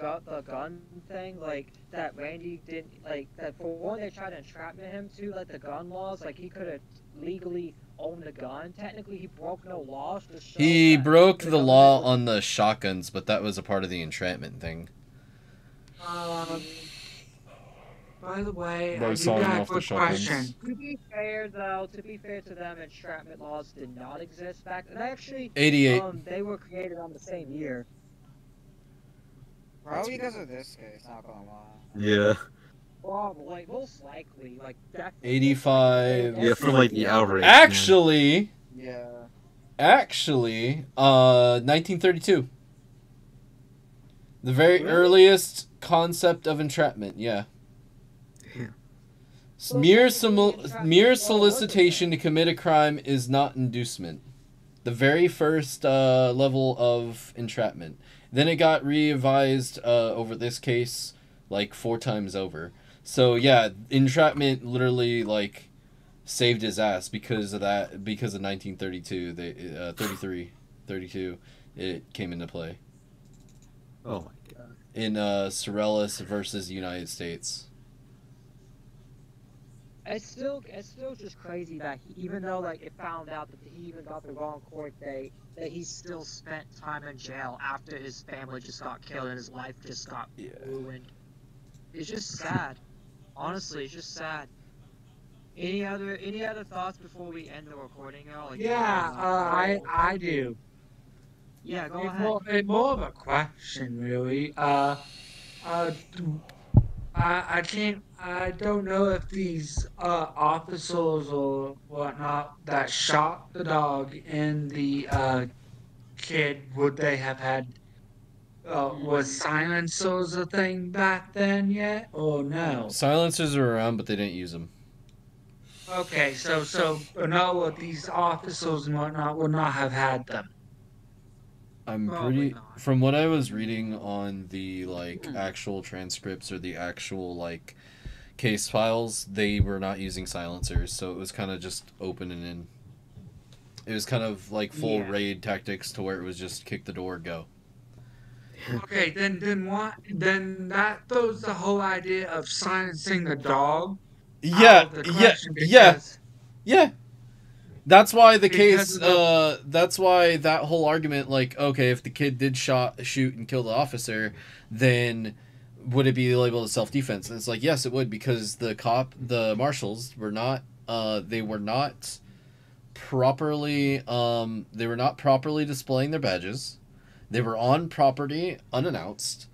gun thing, like that Randy didn't like that. For one, they tried to entrapment him too, like the gun laws. Like he could have legally owned a gun. Technically, he broke no laws. He broke the law on the shotguns, but that was a part of the entrapment thing. By the way, I do got a quick question. To be fair, though, to them, entrapment laws did not exist back then. Actually, 88. They were created on the same year. Probably because of this case, not gonna lie. Yeah. Probably, most likely, like definitely. 85. Yeah, from like the outrage. Actually. Man. Yeah. Actually, 1932. The very earliest concept of entrapment, yeah. Mere solicitation to commit a crime is not inducement. The very first level of entrapment. Then it got revised over this case like 4 times over. So yeah, entrapment literally like saved his ass because of that. Because of 1932, 32, it came into play. Oh my god. In Sorellis versus United States. It's still just crazy that even though like it found out that he even got the wrong court date, that he still spent time in jail after his family just got killed and his life just got ruined. It's just sad. Honestly, it's just sad. Any other thoughts before we end the recording, y'all? Like, Yeah, I do. Yeah, go It's ahead. more of a question, really. Do- I don't know if these officers or whatnot that shot the dog and the kid, would they have had was silencers a thing back then yet, or no? Silencers are around, but they didn't use them. Okay, so no, these officers and whatnot would not have had them. I'm Probably pretty not. from what I was reading on the like actual transcripts or the actual like case files, they were not using silencers, so it was kind of just open and in. It was kind of like full raid tactics to where it was just kick the door, go. Okay, then what? Then that throws the whole idea of silencing the dog out Yeah, of the yeah, question yeah, yeah. That's why the because case. of the That's why that whole argument, like, okay, if the kid did shoot, and kill the officer, then would it be labeled as self defense? And it's like, yes, it would, because the marshals were not. They were not properly. They were not properly displaying their badges. They were on property unannounced.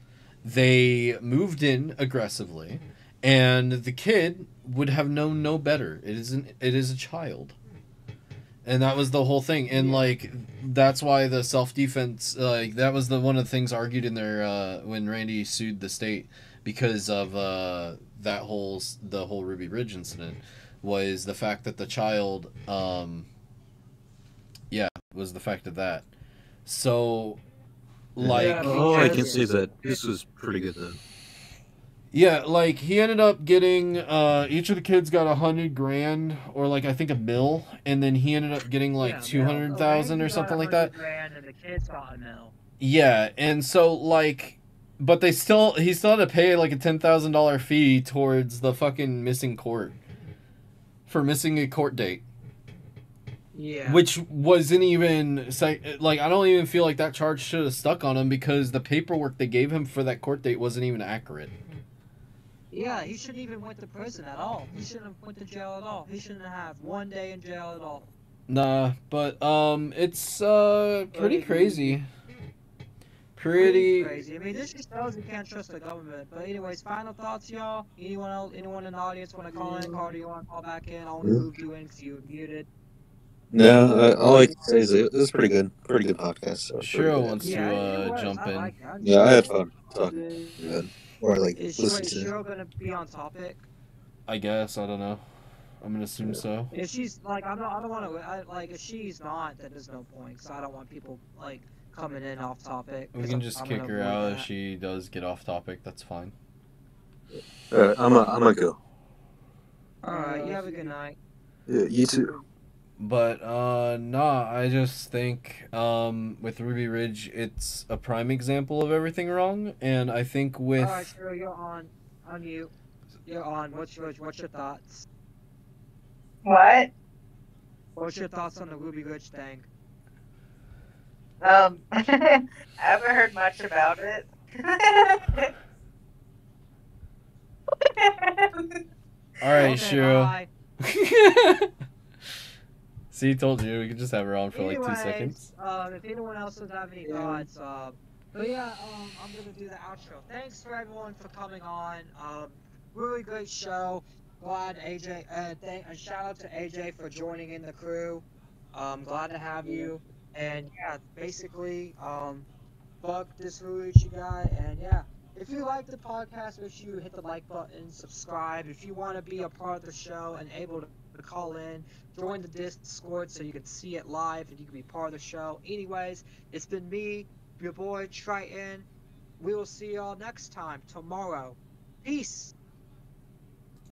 They moved in aggressively, and the kid would have known no better. It is a child. And that was the whole thing, and like that's why the self defense, that was one of the things argued in there when Randy sued the state because of the whole Ruby Ridge incident, was the fact that the child, was the fact of that. So, like, All I can say is that this was pretty good though. yeah, like he ended up getting each of the kids got $100,000 or like I think $1 million, and then he ended up getting like 200,000 or something like that. $100,000 and the kids got $1 million. Yeah, and so like, but he still had to pay like a $10,000 fee towards the fucking missing court for missing a court date. Yeah. Which wasn't even like, I don't even feel like that charge should have stuck on him because the paperwork they gave him for that court date wasn't even accurate. Yeah, he shouldn't even went to prison at all. He shouldn't have went to jail at all. He shouldn't have 1 day in jail at all. Nah, but it's pretty crazy. Pretty crazy. I mean, this just shows you can't trust the government. But anyways, final thoughts, y'all. Anyone else? Anyone in the audience want to call in? Carter, you want to call back in? I only moved you in because you were muted. No, all I can say is it was pretty good podcast. So Shiro wants to jump in. Like yeah, I had fun talking to it. Or like is listening Shiro gonna be on topic? I guess, I don't know. I'm gonna assume so. If she's like, I don't want to. Like, if she's not, then there's no point. Because I don't want people like coming in off topic. We can just kick her out if she does get off topic. That's fine. I'm gonna go. All right, you have a good night. Yeah, you too. But nah, I just think with Ruby Ridge, it's a prime example of everything wrong, and I think with. All right, Shiro, you're on you. You're on. What's your thoughts? What? What's your thoughts on the Ruby Ridge thing? I haven't heard much about it. All right, Okay, Shiro. bye. See, told you we could just have her on for Anyways, like 2 seconds. If anyone else doesn't have any thoughts, but yeah, I'm gonna do the outro. Thanks for everyone for coming on. Really great show. Glad AJ, and shout out to AJ for joining in the crew. Glad to have you. And yeah, basically, fuck this Ruichi guy. And yeah, if you like the podcast, make sure you hit the like button, subscribe. If you want to be a part of the show and able to call in, join the Discord so you can see it live and you can be part of the show. Anyways, it's been me, your boy Triton. We will see y'all next time tomorrow. Peace.